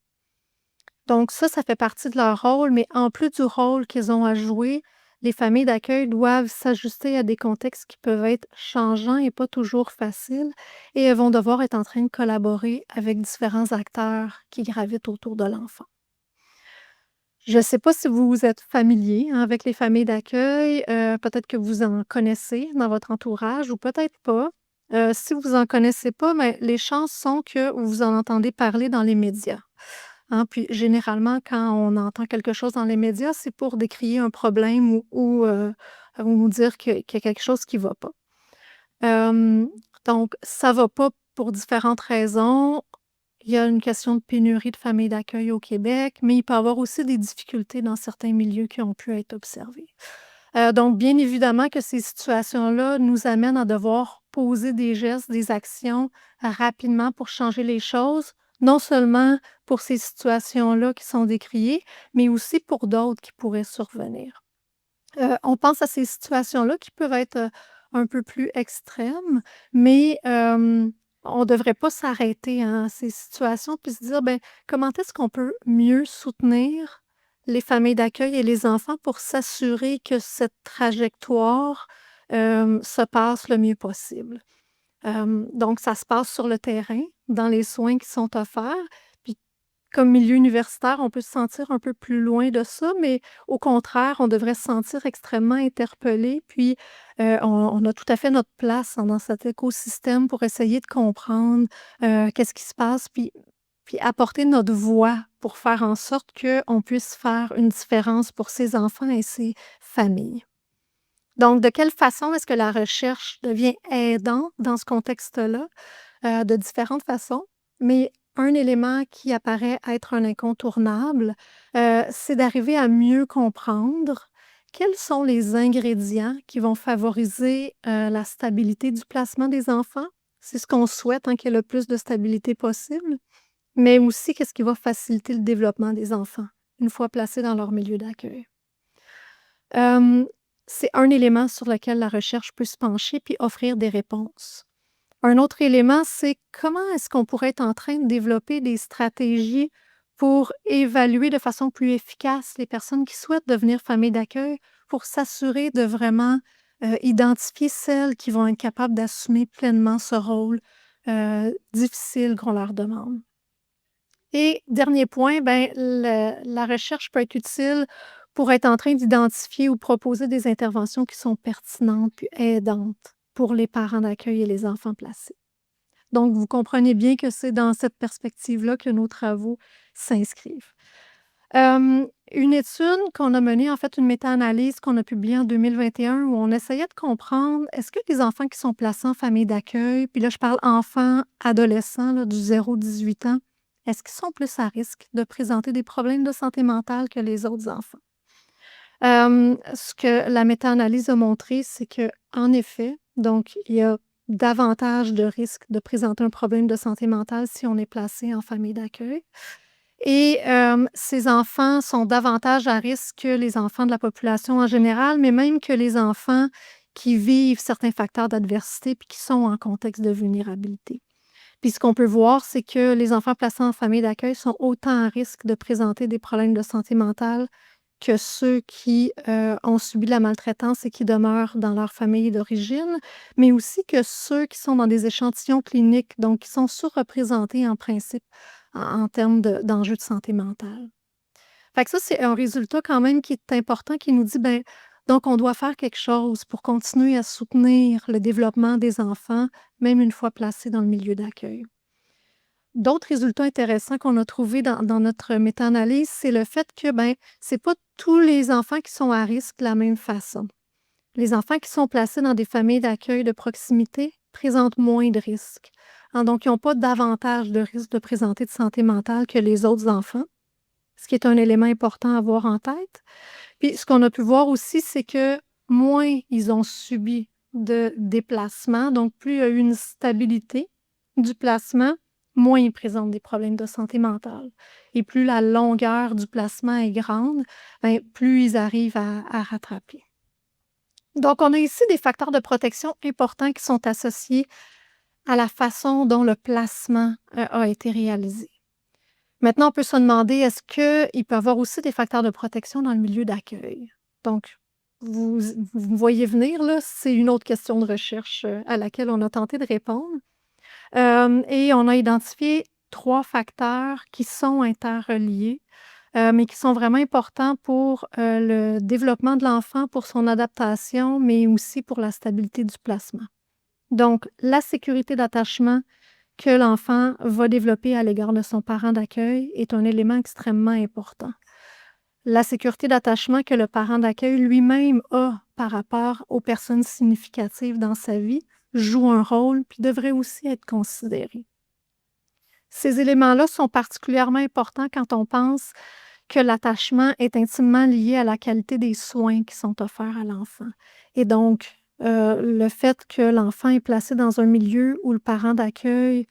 Donc ça fait partie de leur rôle, mais en plus du rôle qu'ils ont à jouer, les familles d'accueil doivent s'ajuster à des contextes qui peuvent être changeants et pas toujours faciles et elles vont devoir être en train de collaborer avec différents acteurs qui gravitent autour de l'enfant. Je ne sais pas si vous êtes familier, hein, avec les familles d'accueil, peut-être que vous en connaissez dans votre entourage ou peut-être pas. Si vous en connaissez pas, les chances sont que vous en entendez parler dans les médias, hein. Puis généralement, quand on entend quelque chose dans les médias, c'est pour décrier un problème ou dire qu'il y a quelque chose qui ne va pas. Hem, donc ça va pas pour différentes raisons. Il y a une question de pénurie de familles d'accueil au Québec, mais il peut y avoir aussi des difficultés dans certains milieux qui ont pu être observés. Donc bien évidemment que ces situations-là nous amènent à devoir poser des gestes, des actions rapidement pour changer les choses, non seulement pour ces situations-là qui sont décriées, mais aussi pour d'autres qui pourraient survenir. On pense à ces situations-là qui peuvent être, un peu plus extrêmes, mais on ne devrait pas s'arrêter, hein, à ces situations puis se dire: comment est-ce qu'on peut mieux soutenir les familles d'accueil et les enfants pour s'assurer que cette trajectoire, se passe le mieux possible?» Donc ça se passe sur le terrain, dans les soins qui sont offerts, puis comme milieu universitaire, on peut se sentir un peu plus loin de ça, mais au contraire, on devrait se sentir extrêmement interpellé. Puis, on a tout à fait notre place dans cet écosystème pour essayer de comprendre qu'est-ce qui se passe, puis apporter notre voix pour faire en sorte qu'on puisse faire une différence pour ces enfants et ces familles. Donc, de quelle façon est-ce que la recherche devient aidante dans ce contexte-là? De différentes façons, mais un élément qui apparaît être un incontournable, c'est d'arriver à mieux comprendre quels sont les ingrédients qui vont favoriser, la stabilité du placement des enfants. C'est ce qu'on souhaite, hein, qu'il y ait le plus de stabilité possible, mais aussi qu'est-ce qui va faciliter le développement des enfants, une fois placés dans leur milieu d'accueil. Hem, c'est un élément sur lequel la recherche peut se pencher puis offrir des réponses. Un autre élément, c'est comment est-ce qu'on pourrait être en train de développer des stratégies pour évaluer de façon plus efficace les personnes qui souhaitent devenir famille d'accueil, pour s'assurer de vraiment, identifier celles qui vont être capables d'assumer pleinement ce rôle, difficile qu'on leur demande. Et dernier point, ben, la recherche peut être utile pour être en train d'identifier ou proposer des interventions qui sont pertinentes puis aidantes pour les parents d'accueil et les enfants placés. Donc, vous comprenez bien que c'est dans cette perspective-là que nos travaux s'inscrivent. Une étude qu'on a menée, en fait, une méta-analyse qu'on a publiée en 2021 où on essayait de comprendre, est-ce que les enfants qui sont placés en famille d'accueil, puis là, je parle enfants, adolescents, là, du 0 à 18 ans, est-ce qu'ils sont plus à risque de présenter des problèmes de santé mentale que les autres enfants? Ce que la méta-analyse a montré, c'est que en effet, donc il y a davantage de risques de présenter un problème de santé mentale si on est placé en famille d'accueil et ces enfants sont davantage à risque que les enfants de la population en général, mais même que les enfants qui vivent certains facteurs d'adversité puis qui sont en contexte de vulnérabilité. Puis ce qu'on peut voir, c'est que les enfants placés en famille d'accueil sont autant à risque de présenter des problèmes de santé mentale que ceux qui, ont subi de la maltraitance et qui demeurent dans leur famille d'origine, mais aussi que ceux qui sont dans des échantillons cliniques, donc qui sont surreprésentés en principe en termes d'enjeux de santé mentale. Fait que ça, c'est un résultat quand même qui est important, qui nous dit, ben, donc on doit faire quelque chose pour continuer à soutenir le développement des enfants, même une fois placés dans le milieu d'accueil. D'autres résultats intéressants qu'on a trouvés dans notre méta-analyse, c'est le fait que, ben, c'est pas tous les enfants qui sont à risque de la même façon. Les enfants qui sont placés dans des familles d'accueil de proximité présentent moins de risques, hein, donc ils n'ont pas davantage de risques de présenter de santé mentale que les autres enfants, ce qui est un élément important à avoir en tête. Puis ce qu'on a pu voir aussi, c'est que moins ils ont subi de déplacements, donc plus il y a eu une stabilité du placement, moins ils présentent des problèmes de santé mentale. Et plus la longueur du placement est grande, ben, plus ils arrivent à rattraper. Donc, on a ici des facteurs de protection importants qui sont associés à la façon dont le placement a été réalisé. Maintenant, on peut se demander, est-ce qu'il peut y avoir aussi des facteurs de protection dans le milieu d'accueil? Donc, vous me voyez venir, là, c'est une autre question de recherche à laquelle on a tenté de répondre. Et on a identifié 3 facteurs qui sont interreliés, mais qui sont vraiment importants pour, le développement de l'enfant, pour son adaptation, mais aussi pour la stabilité du placement. Donc, la sécurité d'attachement que l'enfant va développer à l'égard de son parent d'accueil est un élément extrêmement important. La sécurité d'attachement que le parent d'accueil lui-même a par rapport aux personnes significatives dans sa vie joue un rôle puis devrait aussi être considéré. Ces éléments-là sont particulièrement importants quand on pense que l'attachement est intimement lié à la qualité des soins qui sont offerts à l'enfant et donc le fait que l'enfant est placé dans un milieu où le parent d'accueil,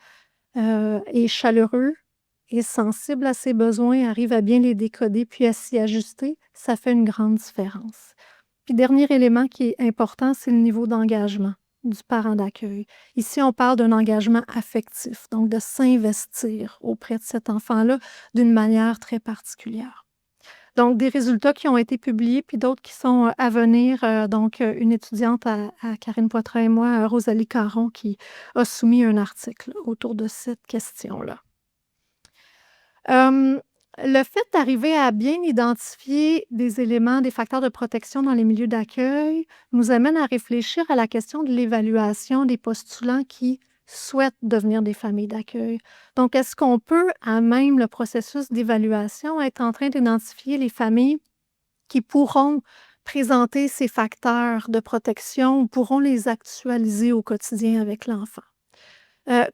est chaleureux, est sensible à ses besoins, arrive à bien les décoder puis à s'y ajuster, ça fait une grande différence. Puis dernier élément qui est important, c'est le niveau d'engagement du parent d'accueil. Ici, on parle d'un engagement affectif, donc de s'investir auprès de cet enfant-là d'une manière très particulière. Donc des résultats qui ont été publiés, puis d'autres qui sont, à venir, donc une étudiante à Karine Poitras et moi, Rosalie Caron, qui a soumis un article autour de cette question-là. Hem, le fait d'arriver à bien identifier des éléments, des facteurs de protection dans les milieux d'accueil nous amène à réfléchir à la question de l'évaluation des postulants qui souhaitent devenir des familles d'accueil. Donc, est-ce qu'on peut, à même le processus d'évaluation, être en train d'identifier les familles qui pourront présenter ces facteurs de protection ou pourront les actualiser au quotidien avec l'enfant?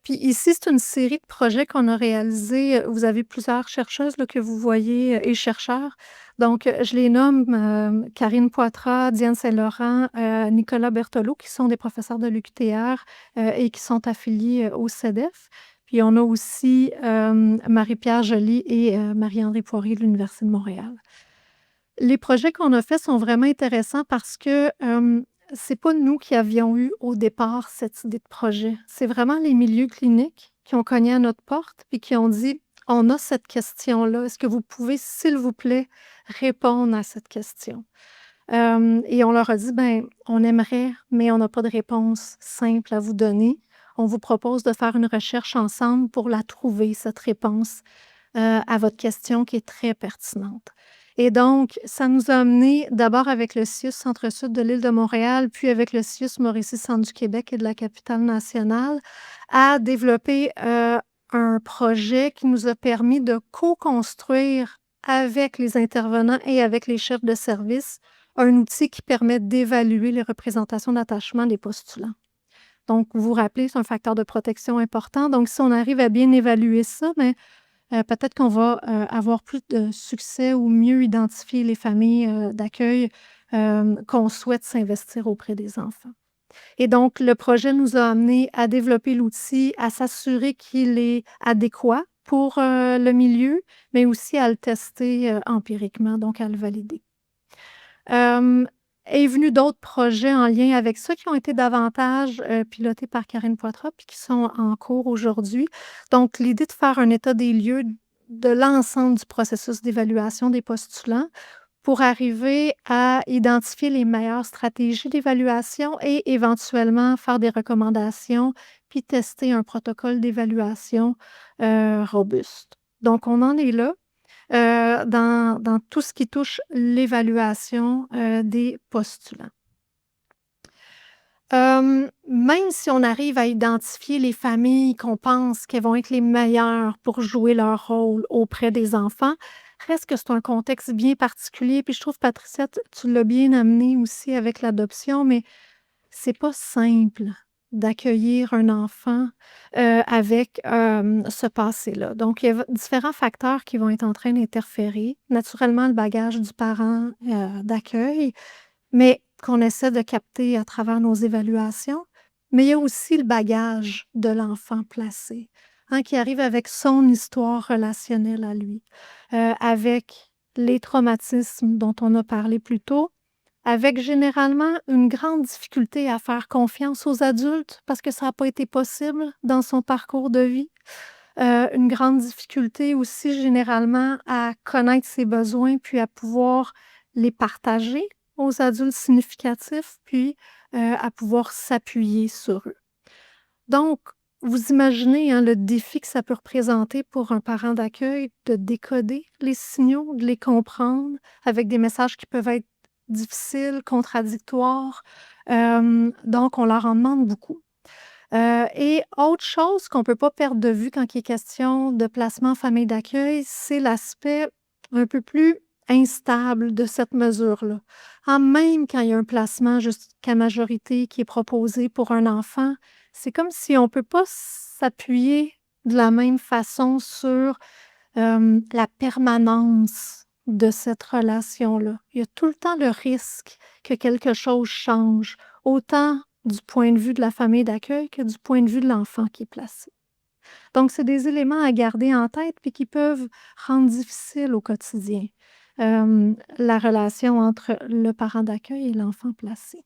Puis ici, c'est une série de projets qu'on a réalisés, vous avez plusieurs chercheuses là que vous voyez, et chercheurs. Donc, je les nomme, Karine Poitras, Diane Saint-Laurent, Nicolas Berthelot, qui sont des professeurs de l'UQTR, et qui sont affiliés, au CEDEF. Puis on a aussi, Marie-Pierre Joly et Marie-André Poirier de l'Université de Montréal. Les projets qu'on a faits sont vraiment intéressants parce que, c'est pas nous qui avions eu au départ cette idée de projet. C'est vraiment les milieux cliniques qui ont cogné à notre porte puis qui ont dit: «On a cette question-là. Est-ce que vous pouvez, s'il vous plaît, répondre à cette question?» Et on leur a dit: «Ben, on aimerait, mais on n'a pas de réponse simple à vous donner. On vous propose de faire une recherche ensemble pour la trouver, cette réponse, à votre question qui est très pertinente.» Et donc, ça nous a amené d'abord avec le CIUS Centre-Sud de l'île de Montréal, puis avec le CIUS Mauricie Centre du Québec et de la Capitale-Nationale, à développer, un projet qui nous a permis de co-construire avec les intervenants et avec les chefs de service, un outil qui permet d'évaluer les représentations d'attachement des postulants. Donc, vous vous rappelez, c'est un facteur de protection important. Donc, si on arrive à bien évaluer ça, ben, peut-être qu'on va, avoir plus de succès ou mieux identifier les familles, d'accueil, qu'on souhaite s'investir auprès des enfants. Et donc le projet nous a amenés à développer l'outil, à s'assurer qu'il est adéquat pour, le milieu, mais aussi à le tester, empiriquement, donc à le valider. Hem, est venu d'autres projets en lien avec ça qui ont été davantage, pilotés par Karine Poitras puis qui sont en cours aujourd'hui. Donc l'idée de faire un état des lieux de l'ensemble du processus d'évaluation des postulants pour arriver à identifier les meilleures stratégies d'évaluation et éventuellement faire des recommandations, puis tester un protocole d'évaluation, robuste. Donc on en est là. Dans tout ce qui touche l'évaluation, des postulants. Même si on arrive à identifier les familles qu'on pense qu'elles vont être les meilleures pour jouer leur rôle auprès des enfants, reste que c'est un contexte bien particulier. Puis je trouve, Patricia, tu l'as bien amené aussi avec l'adoption, mais c'est pas simple d'accueillir un enfant, avec, ce passé-là. Donc il y a différents facteurs qui vont être en train d'interférer. Naturellement, le bagage du parent, d'accueil, mais qu'on essaie de capter à travers nos évaluations. Mais il y a aussi le bagage de l'enfant placé, hein, qui arrive avec son histoire relationnelle à lui, avec les traumatismes dont on a parlé plus tôt, avec généralement une grande difficulté à faire confiance aux adultes parce que ça n'a pas été possible dans son parcours de vie. Une grande difficulté aussi généralement à connaître ses besoins, puis à pouvoir les partager aux adultes significatifs, puis, à pouvoir s'appuyer sur eux. Donc, vous imaginez, hein, le défi que ça peut représenter pour un parent d'accueil de décoder les signaux, de les comprendre avec des messages qui peuvent être difficiles, contradictoires. Donc on leur en demande beaucoup. Et autre chose qu'on ne peut pas perdre de vue quand il est question de placement en famille d'accueil, c'est l'aspect un peu plus instable de cette mesure-là. Même quand il y a un placement jusqu'à majorité qui est proposé pour un enfant, c'est comme si on ne peut pas s'appuyer de la même façon sur, la permanence de cette relation-là. Il y a tout le temps le risque que quelque chose change, autant du point de vue de la famille d'accueil que du point de vue de l'enfant qui est placé. Donc c'est des éléments à garder en tête puis qui peuvent rendre difficile au quotidien, la relation entre le parent d'accueil et l'enfant placé.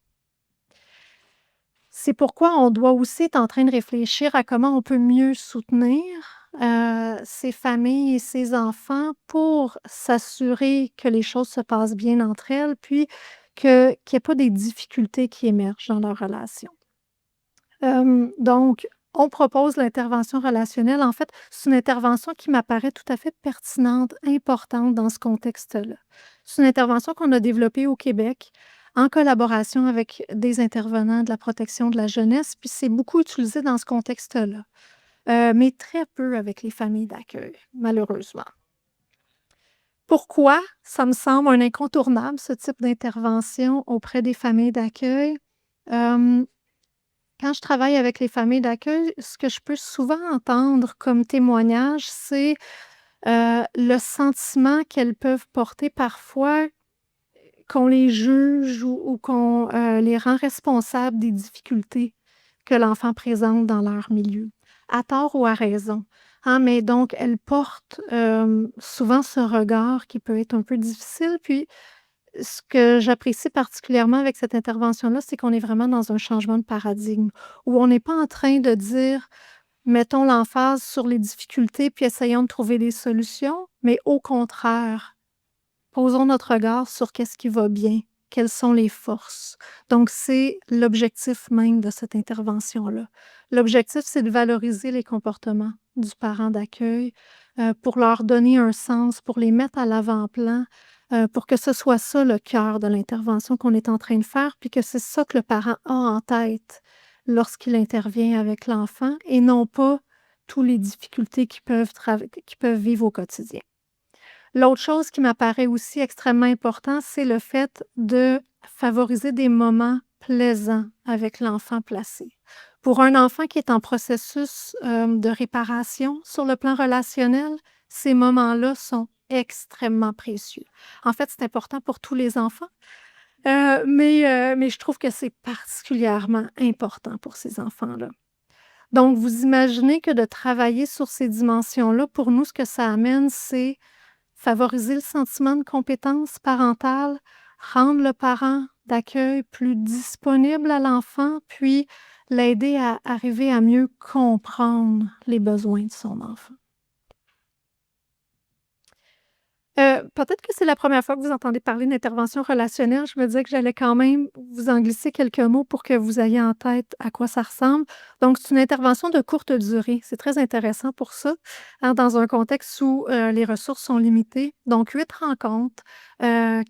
C'est pourquoi on doit aussi être en train de réfléchir à comment on peut mieux soutenir, ces familles et ces enfants pour s'assurer que les choses se passent bien entre elles, puis qu'il y ait pas des difficultés qui émergent dans leur relation. Donc on propose l'intervention relationnelle. En fait, c'est une intervention qui m'apparaît tout à fait pertinente, importante dans ce contexte-là. C'est une intervention qu'on a développée au Québec en collaboration avec des intervenants de la protection de la jeunesse, puis c'est beaucoup utilisé dans ce contexte-là, mais très peu avec les familles d'accueil, malheureusement. Pourquoi ça me semble un incontournable, ce type d'intervention auprès des familles d'accueil? Hem, Quand je travaille avec les familles d'accueil, ce que je peux souvent entendre comme témoignage, c'est, le sentiment qu'elles peuvent porter parfois qu'on les juge ou qu'on, les rend responsables des difficultés que l'enfant présente dans leur milieu, à tort ou à raison, hein. Mais donc elles portent, souvent ce regard qui peut être un peu difficile. Puis ce que j'apprécie particulièrement avec cette intervention-là, c'est qu'on est vraiment dans un changement de paradigme, où on n'est pas en train de dire: «Mettons l'emphase sur les difficultés puis essayons de trouver des solutions», mais au contraire, posons notre regard sur qu'est-ce qui va bien, quelles sont les forces. Donc c'est l'objectif même de cette intervention-là. L'objectif, c'est de valoriser les comportements du parent d'accueil, pour leur donner un sens, pour les mettre à l'avant-plan, pour que ce soit ça le cœur de l'intervention qu'on est en train de faire, puis que c'est ça que le parent a en tête lorsqu'il intervient avec l'enfant et non pas tous les difficultés qu'ils peuvent vivre au quotidien. L'autre chose qui m'apparaît aussi extrêmement important, c'est le fait de favoriser des moments plaisants avec l'enfant placé. Pour un enfant qui est en processus, de réparation sur le plan relationnel, ces moments-là sont extrêmement précieux. En fait, c'est important pour tous les enfants, mais je trouve que c'est particulièrement important pour ces enfants-là. Donc vous imaginez que de travailler sur ces dimensions-là, pour nous, ce que ça amène, c'est favoriser le sentiment de compétence parentale, rendre le parent d'accueil plus disponible à l'enfant, puis l'aider à arriver à mieux comprendre les besoins de son enfant. Peut-être que c'est la première fois que vous entendez parler d'intervention relationnelle. Je me disais que j'allais quand même vous en glisser quelques mots pour que vous ayez en tête à quoi ça ressemble. Donc, c'est une intervention de courte durée. C'est très intéressant pour ça, hein, dans un contexte où, les ressources sont limitées. Donc 8 rencontres,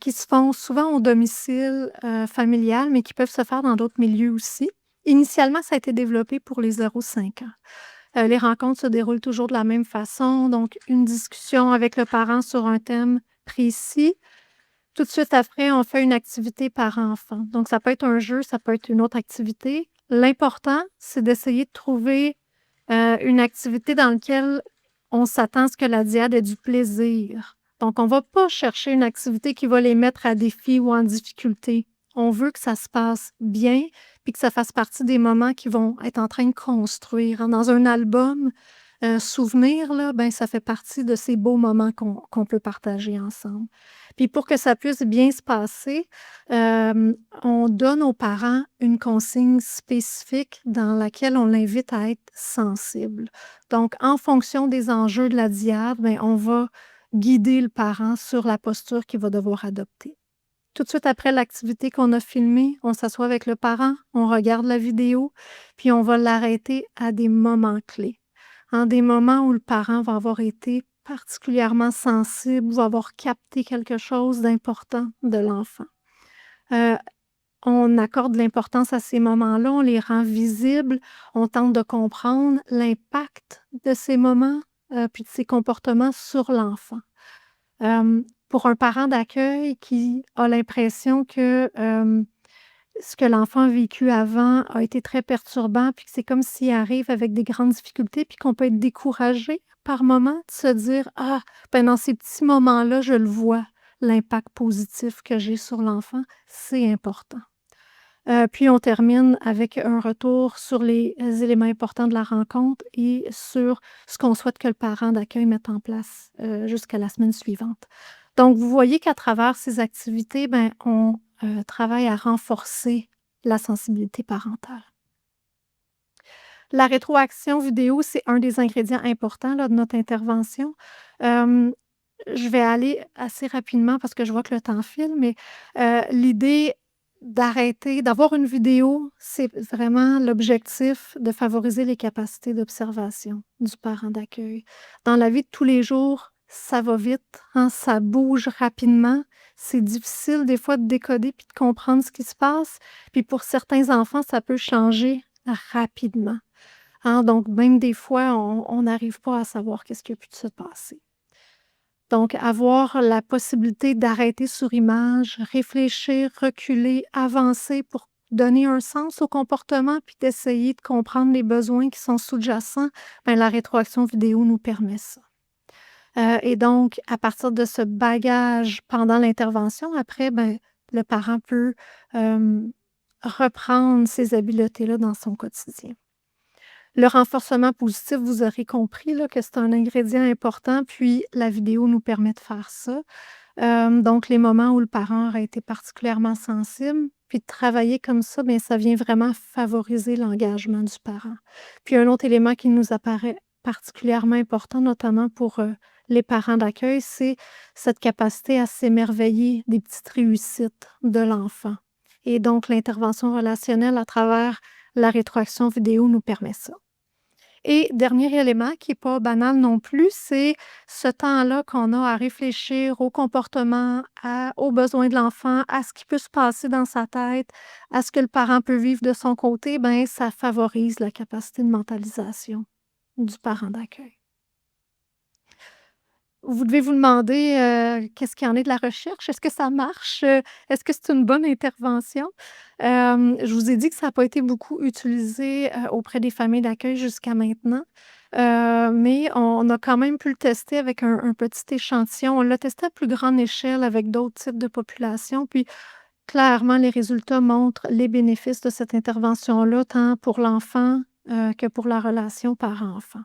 qui se font souvent au domicile, familial, mais qui peuvent se faire dans d'autres milieux aussi. Initialement, ça a été développé pour les 0-5 ans. Les rencontres se déroulent toujours de la même façon, donc une discussion avec le parent sur un thème précis. Tout de suite après, on fait une activité par enfant. Donc ça peut être un jeu, ça peut être une autre activité. L'important, c'est d'essayer de trouver, une activité dans laquelle on s'attend à ce que la diade ait du plaisir. Donc on ne va pas chercher une activité qui va les mettre à défi ou en difficulté. On veut que ça se passe bien, puis que ça fasse partie des moments qu'ils vont être en train de construire, hein. Dans un album, souvenir là, ben, ça fait partie de ces beaux moments qu'on peut partager ensemble. Puis pour que ça puisse bien se passer, on donne aux parents une consigne spécifique dans laquelle on l'invite à être sensible. Donc en fonction des enjeux de la diade, ben, on va guider le parent sur la posture qu'il va devoir adopter. Tout de suite après l'activité qu'on a filmée, on s'assoit avec le parent, on regarde la vidéo, puis on va l'arrêter à des moments clés, hein, des moments où le parent va avoir été particulièrement sensible, va avoir capté quelque chose d'important de l'enfant. Heu, on accorde de l'importance à ces moments-là, on les rend visibles, on tente de comprendre l'impact de ces moments, puis de ces comportements sur l'enfant. Pour un parent d'accueil qui a l'impression que, ce que l'enfant a vécu avant a été très perturbant, puis que c'est comme s'il arrive avec des grandes difficultés, puis qu'on peut être découragé par moment, de se dire: «Ah, ben, dans ces petits moments-là, je le vois, l'impact positif que j'ai sur l'enfant, c'est important». Puis on termine avec un retour sur les éléments importants de la rencontre et sur ce qu'on souhaite que le parent d'accueil mette en place, jusqu'à la semaine suivante. Donc vous voyez qu'à travers ces activités, ben, on, travaille à renforcer la sensibilité parentale. La rétroaction vidéo, c'est un des ingrédients importants, là, de notre intervention. Hem, je vais aller assez rapidement parce que je vois que le temps file, mais, l'idée d'arrêter d'avoir une vidéo, c'est vraiment l'objectif de favoriser les capacités d'observation du parent d'accueil. Dans la vie de tous les jours, ça va vite, hein, ça bouge rapidement. C'est difficile des fois de décoder puis de comprendre ce qui se passe. Puis pour certains enfants, ça peut changer rapidement, hein. Donc même des fois, on n'arrive pas à savoir qu'est-ce qui a pu se passer. Donc, avoir la possibilité d'arrêter sur image, réfléchir, reculer, avancer pour donner un sens au comportement, puis d'essayer de comprendre les besoins qui sont sous-jacents, ben, la rétroaction vidéo nous permet ça. Et donc, à partir de ce bagage pendant l'intervention, après, ben, le parent peut reprendre ces habiletés-là dans son quotidien. Le renforcement positif, vous aurez compris là, que c'est un ingrédient important, puis la vidéo nous permet de faire ça. Donc, les moments où le parent a été particulièrement sensible, puis de travailler comme ça, bien, ça vient vraiment favoriser l'engagement du parent. Puis un autre élément qui nous apparaît particulièrement important, notamment pour les parents d'accueil, c'est cette capacité à s'émerveiller des petites réussites de l'enfant. Et donc, l'intervention relationnelle à travers la rétroaction vidéo nous permet ça. Et dernier élément qui n'est pas banal non plus, c'est ce temps-là qu'on a à réfléchir au comportement, aux besoins de l'enfant, à ce qui peut se passer dans sa tête, à ce que le parent peut vivre de son côté, ben ça favorise la capacité de mentalisation du parent d'accueil. Vous devez vous demander, qu'est-ce qu'il y en est de la recherche? Est-ce que ça marche? Est-ce que c'est une bonne intervention? Je vous ai dit que ça n'a pas été beaucoup utilisé, auprès des familles d'accueil jusqu'à maintenant, mais on a quand même pu le tester avec un petit échantillon. On l'a testé à plus grande échelle avec d'autres types de populations, puis clairement, les résultats montrent les bénéfices de cette intervention-là, tant pour l'enfant, que pour la relation parent-enfant.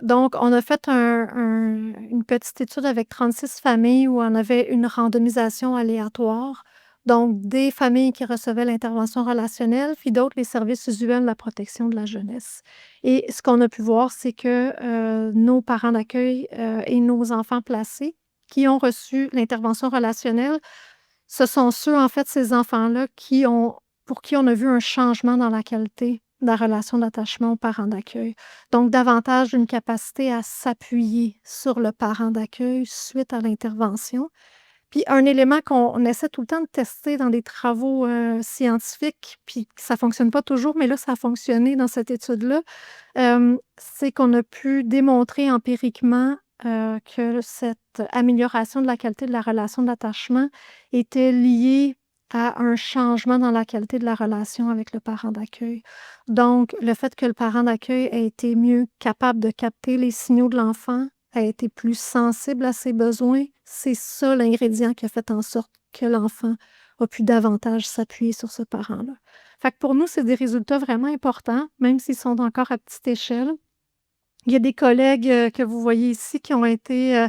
Donc on a fait une petite étude avec 36 familles où on avait une randomisation aléatoire. Donc des familles qui recevaient l'intervention relationnelle, puis d'autres les services usuels de la protection de la jeunesse. Et ce qu'on a pu voir, c'est que, nos parents d'accueil, et nos enfants placés qui ont reçu l'intervention relationnelle, ce sont ceux, en fait, ces enfants-là pour qui on a vu un changement dans la qualité de la relation d'attachement aux parents d'accueil. Donc davantage une capacité à s'appuyer sur le parent d'accueil suite à l'intervention. Puis un élément qu'on essaie tout le temps de tester dans des travaux, scientifiques, puis ça ne fonctionne pas toujours, mais là, ça a fonctionné dans cette étude-là, c'est qu'on a pu démontrer empiriquement, que cette amélioration de la qualité de la relation d'attachement était liée à un changement dans la qualité de la relation avec le parent d'accueil. Donc le fait que le parent d'accueil ait été mieux capable de capter les signaux de l'enfant, a été plus sensible à ses besoins, c'est ça l'ingrédient qui a fait en sorte que l'enfant a pu davantage s'appuyer sur ce parent-là. Fait que pour nous, c'est des résultats vraiment importants, même s'ils sont encore à petite échelle. Il y a des collègues, que vous voyez ici qui ont été,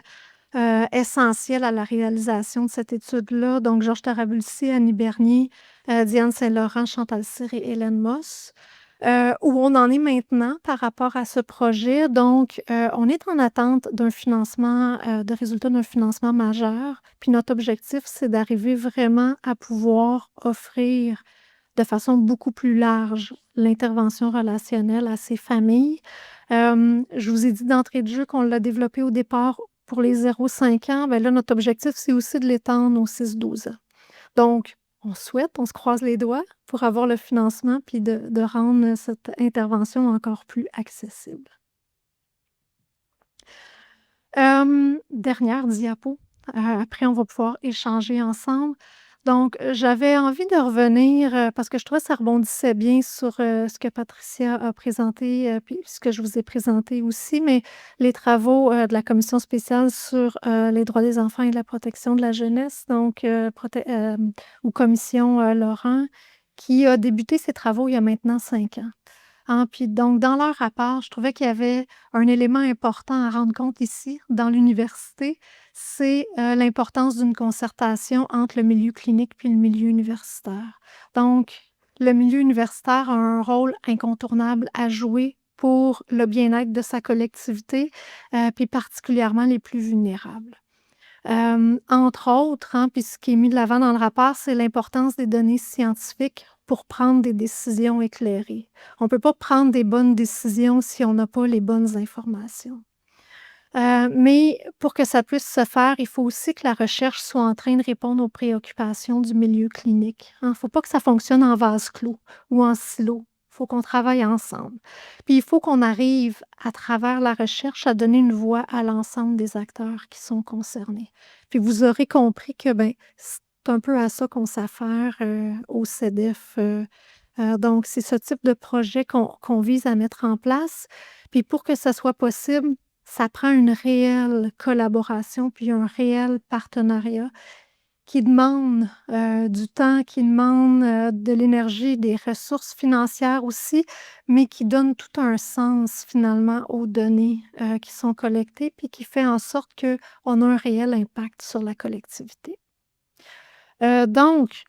essentiels à la réalisation de cette étude-là, donc Georges Tarabulsi, Annie Bernier, Diane Saint-Laurent, Chantal Cyr et Hélène Moss. Où on en est maintenant par rapport à ce projet. Donc, on est en attente d'un financement, de résultats d'un financement majeur. Puis notre objectif, c'est d'arriver vraiment à pouvoir offrir de façon beaucoup plus large l'intervention relationnelle à ces familles. Je vous ai dit d'entrée de jeu qu'on l'a développé au départ pour les 0-5 ans. Bien là, notre objectif, c'est aussi de l'étendre aux 6-12 ans. Donc, on souhaite, on se croise les doigts pour avoir le financement puis de rendre cette intervention encore plus accessible. Dernière diapo, après on va pouvoir échanger ensemble. Donc, j'avais envie de revenir, parce que je trouvais que ça rebondissait bien sur, ce que Patricia a présenté, puis ce que je vous ai présenté aussi, mais les travaux, de la commission spéciale sur, les droits des enfants et la protection de la jeunesse, donc, ou commission, Laurent, qui a débuté ses travaux il y a maintenant 5 ans. Hein, puis donc dans leur rapport, je trouvais qu'il y avait un élément important à rendre compte ici, dans l'université, c'est, l'importance d'une concertation entre le milieu clinique puis le milieu universitaire. Donc le milieu universitaire a un rôle incontournable à jouer pour le bien-être de sa collectivité, puis particulièrement les plus vulnérables. Entre autres, hein, puis ce qui est mis de l'avant dans le rapport, c'est l'importance des données scientifiques pour prendre des décisions éclairées. On ne peut pas prendre des bonnes décisions si on n'a pas les bonnes informations. Mais pour que ça puisse se faire, il faut aussi que la recherche soit en train de répondre aux préoccupations du milieu clinique, hein. Il ne faut pas que ça fonctionne en vase clos ou en silo. Il faut qu'on travaille ensemble. Puis il faut qu'on arrive, à travers la recherche, à donner une voix à l'ensemble des acteurs qui sont concernés. Puis vous aurez compris que, ben, c'est un peu à ça qu'on s'affaire, au CEDEF, donc c'est ce type de projet qu'on vise à mettre en place. Puis pour que ça soit possible, ça prend une réelle collaboration, puis un réel partenariat qui demande, du temps, qui demande, de l'énergie, des ressources financières aussi, mais qui donne tout un sens finalement aux données, qui sont collectées, puis qui fait en sorte qu'on a un réel impact sur la collectivité. Donc,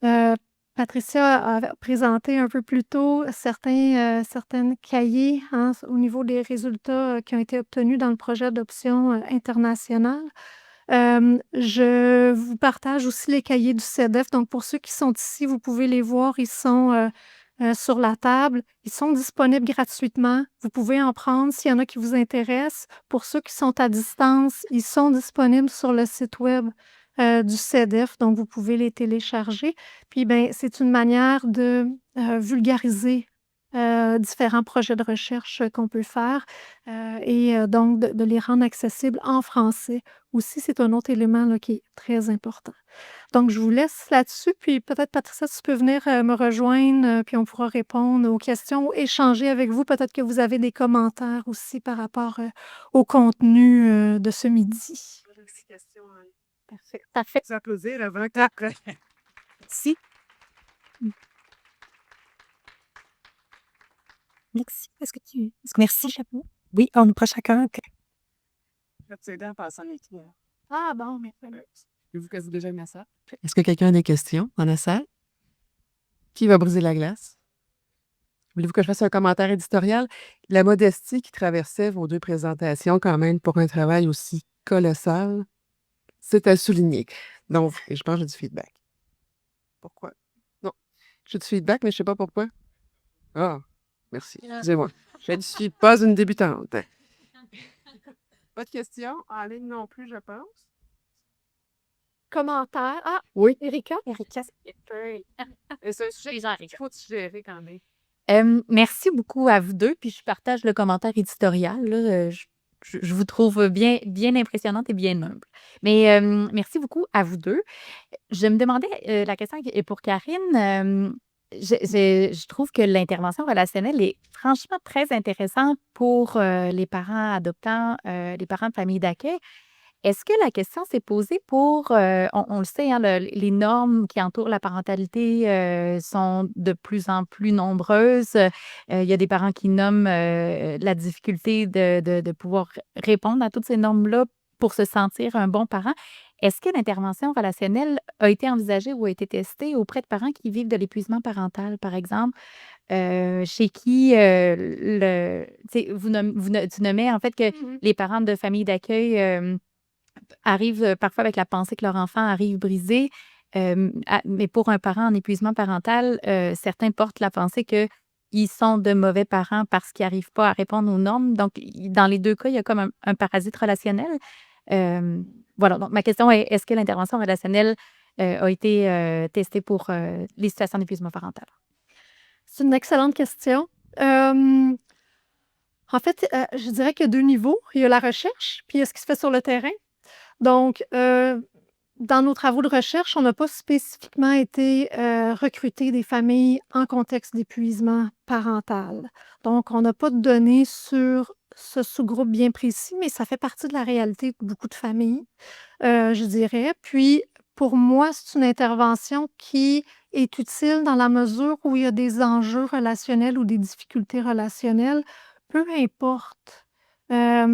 heu, Patricia a présenté un peu plus tôt certaines cahiers, hein, au niveau des résultats, qui ont été obtenus dans le projet d'option, international. Je vous partage aussi les cahiers du CEDEF. Donc pour ceux qui sont ici, vous pouvez les voir, ils sont, sur la table. Ils sont disponibles gratuitement. Vous pouvez en prendre s'il y en a qui vous intéressent. Pour ceux qui sont à distance, ils sont disponibles sur le site web, du CEDEF, donc vous pouvez les télécharger. Puis, ben, c'est une manière de, vulgariser, différents projets de recherche, qu'on peut faire, et donc de les rendre accessibles en français. Aussi, c'est un autre élément, là, qui est très important. Donc je vous laisse là-dessus, puis peut-être Patricia, tu peux venir, me rejoindre, puis on pourra répondre aux questions ou échanger avec vous. Peut-être que vous avez des commentaires aussi par rapport, au contenu, de ce midi. J'ai une petite question, Parfait. Parfait. s'applaudir avant que Merci. Merci. Merci, chapeau. Oui, on nous prend chacun. je vais t'aider en passant les clés. Ah bon, mais Vous que vous déjà aimé ça? Est-ce que quelqu'un a des questions dans la salle? Qui va briser la glace? Voulez-vous que je fasse un commentaire éditorial? La modestie qui traversait vos deux présentations, quand même, pour un travail aussi colossal, c'est à souligner. Donc, et je pense que j'ai du feedback. Pourquoi? Non, j'ai du feedback, mais je ne sais pas pourquoi. Ah, merci. Excusez-moi. Je ne suis pas une débutante. Pas de questions? En ligne non plus, je pense. commentaire. Ah, Oui. Erika? Et c'est un sujet qu'il faut gérer quand même. Merci beaucoup à vous deux, puis je partage le commentaire éditorial, là, je vous trouve bien bien impressionnante et bien humble. Mais, merci beaucoup à vous 2. Je me demandais, la question est pour Karine, je trouve que l'intervention relationnelle est franchement très intéressante pour, les parents adoptants, les parents de famille d'accueil. Est-ce que la question s'est posée pour, on le sait, hein, les normes qui entourent la parentalité, sont de plus en plus nombreuses. Il y a des parents qui nomment, la difficulté de pouvoir répondre à toutes ces normes-là pour se sentir un bon parent. Est-ce que l'intervention relationnelle a été envisagée ou a été testée auprès de parents qui vivent de l'épuisement parental, par exemple, chez qui, tu sais, tu nommais en fait que Mmh. les parents de familles d'accueil, arrivent, parfois avec la pensée que leur enfant arrive brisé, mais pour un parent en épuisement parental, certains portent la pensée qu'ils sont de mauvais parents parce qu'ils n'arrivent pas à répondre aux normes. Donc dans les 2 cas, il y a comme un parasite relationnel. Voilà, donc ma question est: est-ce que l'intervention relationnelle, a été, testée pour, les situations d'épuisement parental? C'est une excellente question. En fait, je dirais qu'il y a 2 niveaux. Il y a la recherche, puis il y a ce qui se fait sur le terrain. Donc, dans nos travaux de recherche, on n'a pas spécifiquement été, recruter des familles en contexte d'épuisement parental. Donc, on n'a pas de données sur ce sous-groupe bien précis, mais ça fait partie de la réalité de beaucoup de familles, je dirais. Puis, pour moi, c'est une intervention qui est utile dans la mesure où il y a des enjeux relationnels ou des difficultés relationnelles, peu importe,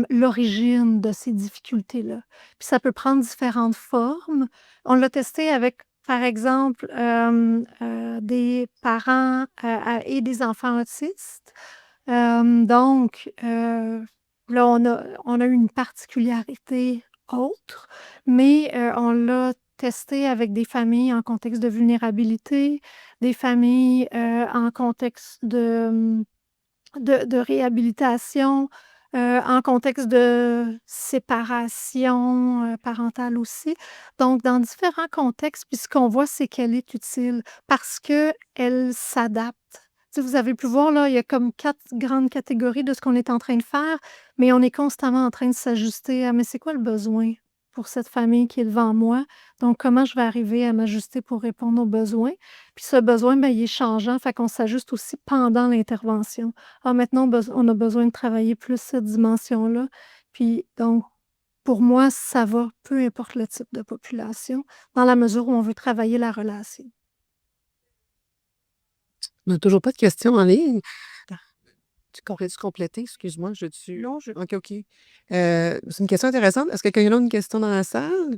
l'origine de ces difficultés-là. Puis ça peut prendre différentes formes. On l'a testé avec, par exemple, des parents, et des enfants autistes. Donc, là, on a eu une particularité autre, mais on l'a testé avec des familles en contexte de vulnérabilité, des familles, en contexte de réhabilitation, en contexte de séparation, parentale aussi. Donc dans différents contextes, puis ce qu'on voit, c'est qu'elle est utile parce qu'elle s'adapte. Tu sais, vous avez pu voir là, il y a comme 4 grandes catégories de ce qu'on est en train de faire, mais on est constamment en train de s'ajuster à: «Mais c'est quoi le besoin pour cette famille qui est devant moi? Donc comment je vais arriver à m'ajuster pour répondre aux besoins?» Puis ce besoin, ben, il est changeant, fait qu'on s'ajuste aussi pendant l'intervention. Ah, maintenant, on a besoin de travailler plus cette dimension-là. Puis donc, pour moi, ça va, peu importe le type de population, dans la mesure où on veut travailler la relation. On n'a toujours pas de questions en ligne. Tu compléter? Excuse-moi, je tu Non, je OK, OK. C'est une question intéressante. Est-ce que quelqu'un a une question dans la salle?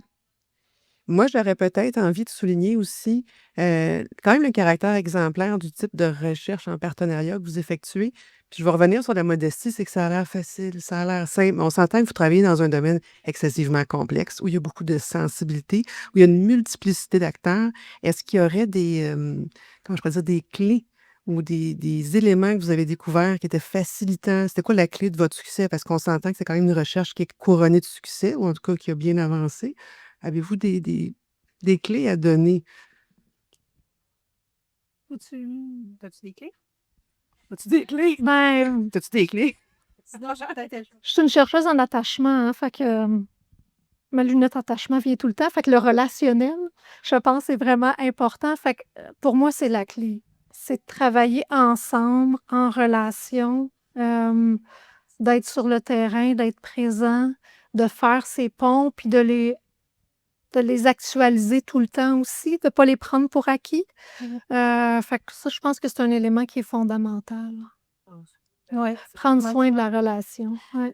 Moi, j'aurais peut-être envie de souligner aussi, quand même le caractère exemplaire du type de recherche en partenariat que vous effectuez. Puis je vais revenir sur la modestie, c'est que ça a l'air facile, ça a l'air simple, mais on s'entend que vous travaillez dans un domaine excessivement complexe, où il y a beaucoup de sensibilité, où il y a une multiplicité d'acteurs. Est-ce qu'il y aurait des, comment je pourrais dire, des clés ou des éléments que vous avez découverts qui étaient facilitants? C'était quoi la clé de votre succès? Parce qu'on s'entend que c'est quand même une recherche qui est couronnée de succès, ou en tout cas qui a bien avancé. Avez-vous des clés à donner? As-tu as-tu des clés? As-tu des clés? Ben, As-tu des clés? Sinon, je peut-être je suis une chercheuse en attachement, hein, fait que, ma lunette attachement vient tout le temps, fait que le relationnel, je pense, est vraiment important. Fait que, pour moi, c'est la clé. C'est de travailler ensemble, en relation, d'être sur le terrain, d'être présent, de faire ces ponts, puis de les actualiser tout le temps aussi, de pas les prendre pour acquis. Fait que ça, je pense que c'est un élément qui est fondamental. ouais, Prendre ouais. soin de la relation, ouais.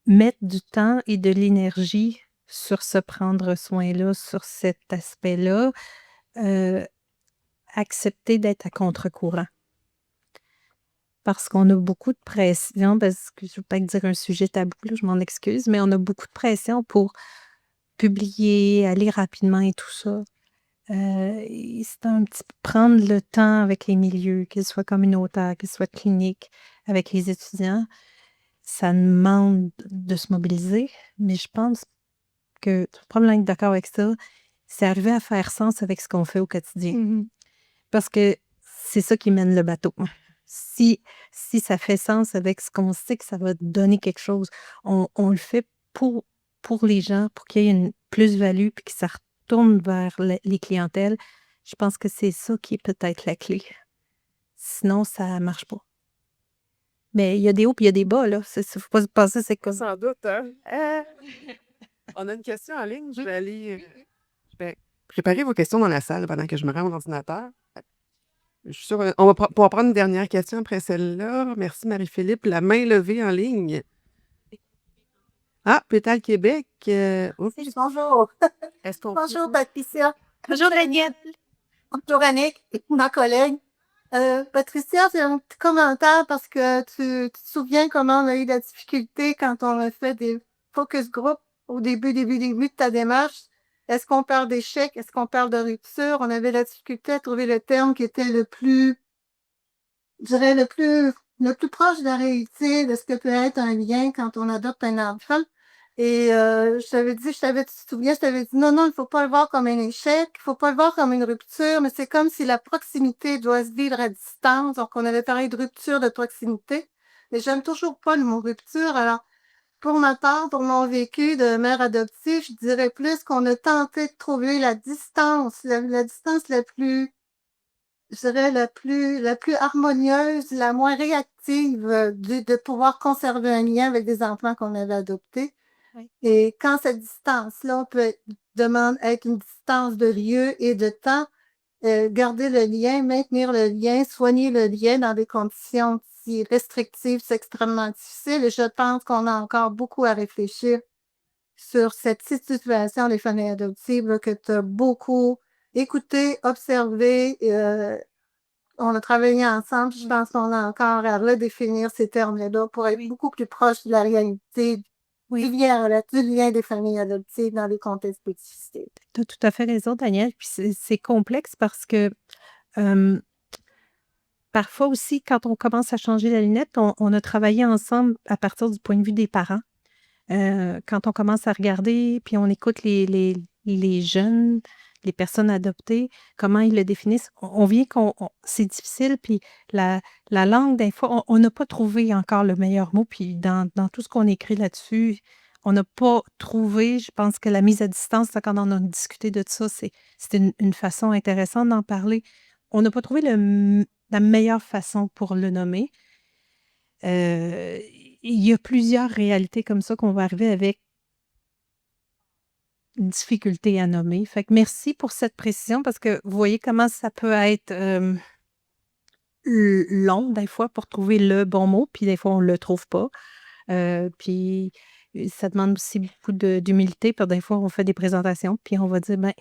Mettre du temps et de l'énergie sur ce prendre soin-là, sur cet aspect-là, heu, accepter d'être à contre-courant. Parce qu'on a beaucoup de pression, parce que je veux pas dire un sujet tabou là, je m'en excuse, mais on a beaucoup de pression pour publier, aller rapidement et tout ça. Et c'est un petit peu prendre le temps avec les milieux, qu'ils soient communautaires, qu'ils soient cliniques, avec les étudiants. Ça demande de se mobiliser, mais je pense que tu vas probablement être d'accord avec ça, c'est arriver à faire sens avec ce qu'on fait au quotidien. Mmh. Parce que c'est ça qui mène le bateau. Si si ça fait sens avec ce qu'on sait que ça va donner quelque chose, on le fait pour pour les gens, pour qu'il y ait une plus-value, puis que ça retourne vers les clientèles. Je pense que c'est ça qui est peut-être la clé. Sinon, ça marche pas. Mais il y a des hauts, puis il y a des bas, là. Faut pas se penser c'est comme Sans doute, hein? On a une question en ligne. Je vais préparer vos questions dans la salle pendant que je me rends à mon ordinateur. Je suis sûre, on va pouvoir prendre une dernière question après celle-là. Merci Marie-Philippe. La main levée en ligne. Ah, Pétale Québec. Oups. Bonjour. Est-ce qu'on Bonjour, Patricia. Bonjour Daniel. Bonjour, Annick, ma collègue. Patricia, c'est un petit commentaire parce que tu te souviens comment on a eu de la difficulté quand on a fait des focus group au début de ta démarche. Est-ce qu'on parle d'échec? Est-ce qu'on parle de rupture? On avait la difficulté à trouver le terme qui était le plus, je dirais, le plus proche de la réalité de ce que peut être un lien quand on adopte un enfant. Et tu te souviens, je t'avais dit, non, non, il faut pas le voir comme un échec, il faut pas le voir comme une rupture, mais c'est comme si la proximité doit se vivre à distance. Donc, on avait parlé de rupture de proximité. Mais j'aime toujours pas le mot rupture. Alors, pour ma part, pour mon vécu de mère adoptive, je dirais plus qu'on a tenté de trouver la distance, la distance la plus, je dirais, la plus harmonieuse, la moins réactive, de pouvoir conserver un lien avec des enfants qu'on avait adoptés. Oui. Et quand cette distance-là demande être une distance de lieu et de temps, garder le lien, maintenir le lien, soigner le lien dans des conditions si restrictives, c'est extrêmement difficile. Et je pense qu'on a encore beaucoup à réfléchir sur cette situation des familles adoptives là, que tu as beaucoup écouté, observé. On a travaillé ensemble. Je pense qu'on a encore à redéfinir ces termes-là pour être Oui. beaucoup plus proche de la réalité Oui. du lien des familles adoptives dans les contextes difficiles. Tu as tout à fait raison, Daniel. Puis c'est complexe parce que euh, parfois aussi, quand on commence à changer la lunette, on a travaillé ensemble à partir du point de vue des parents. Quand on commence à regarder, puis on écoute les jeunes, les personnes adoptées, comment ils le définissent, on vient c'est difficile, puis la langue, des fois, on n'a pas trouvé encore le meilleur mot, puis dans tout ce qu'on écrit là-dessus, on n'a pas trouvé, je pense que la mise à distance, là, quand on a discuté de ça, c'était une façon intéressante d'en parler. On n'a pas trouvé la meilleure façon pour le nommer. Il y a plusieurs réalités comme ça qu'on va arriver avec une difficulté à nommer. Fait que merci pour cette précision parce que vous voyez comment ça peut être long des fois pour trouver le bon mot, puis des fois on ne le trouve pas. Puis ça demande aussi beaucoup d'humilité, puis des fois on fait des présentations, puis on va dire, ben,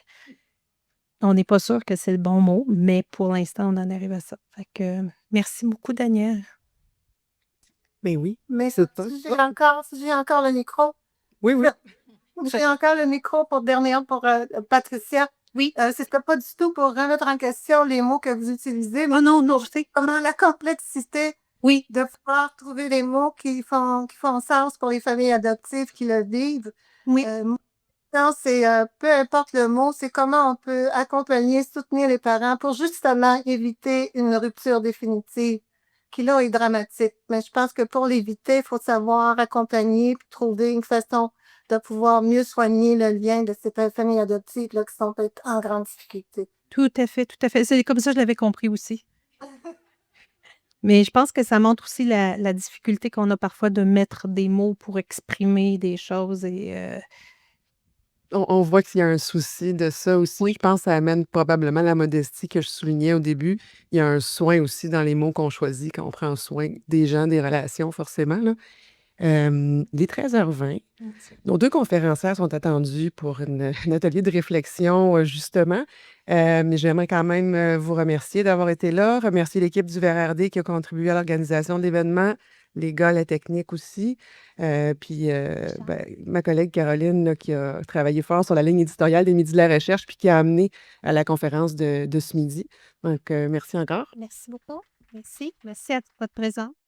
on n'est pas sûr que c'est le bon mot, mais pour l'instant, on en arrive à ça. Fait que merci beaucoup, Daniel. Ben oui, Mais c'est si ça. j'ai encore le micro, Oui, oui. j'ai encore le micro pour Patricia. Oui. C'était pas du tout pour remettre en question les mots que vous utilisez, mais Oh non, je sais. comment la complexité Oui. de pouvoir trouver les mots qui font sens pour les familles adoptives qui le vivent. Oui. Non, c'est peu importe le mot, c'est comment on peut accompagner, soutenir les parents pour justement éviter une rupture définitive qui là est dramatique. Mais je pense que pour l'éviter, il faut savoir accompagner puis trouver une façon de pouvoir mieux soigner le lien de ces familles adoptives là, qui sont peut-être en grande difficulté. Tout à fait, tout à fait. C'est comme ça que je l'avais compris aussi. Mais je pense que ça montre aussi la difficulté qu'on a parfois de mettre des mots pour exprimer des choses et On voit qu'il y a un souci de ça aussi. Oui. Je pense que ça amène probablement la modestie que je soulignais au début. Il y a un soin aussi dans les mots qu'on choisit quand on prend soin des gens, des relations, forcément, là. Il est 13h20. Nos 2 conférencières sont attendues pour un atelier de réflexion, justement. Mais j'aimerais quand même, vous remercier d'avoir été là, remercier l'équipe du VRRD qui a contribué à l'organisation de l'événement, les gars à la technique aussi, puis, ben, ma collègue Caroline, là, qui a travaillé fort sur la ligne éditoriale des Midis de la recherche, puis qui a amené à la conférence de ce midi. Donc, merci encore. Merci beaucoup. Merci. Merci à votre présence.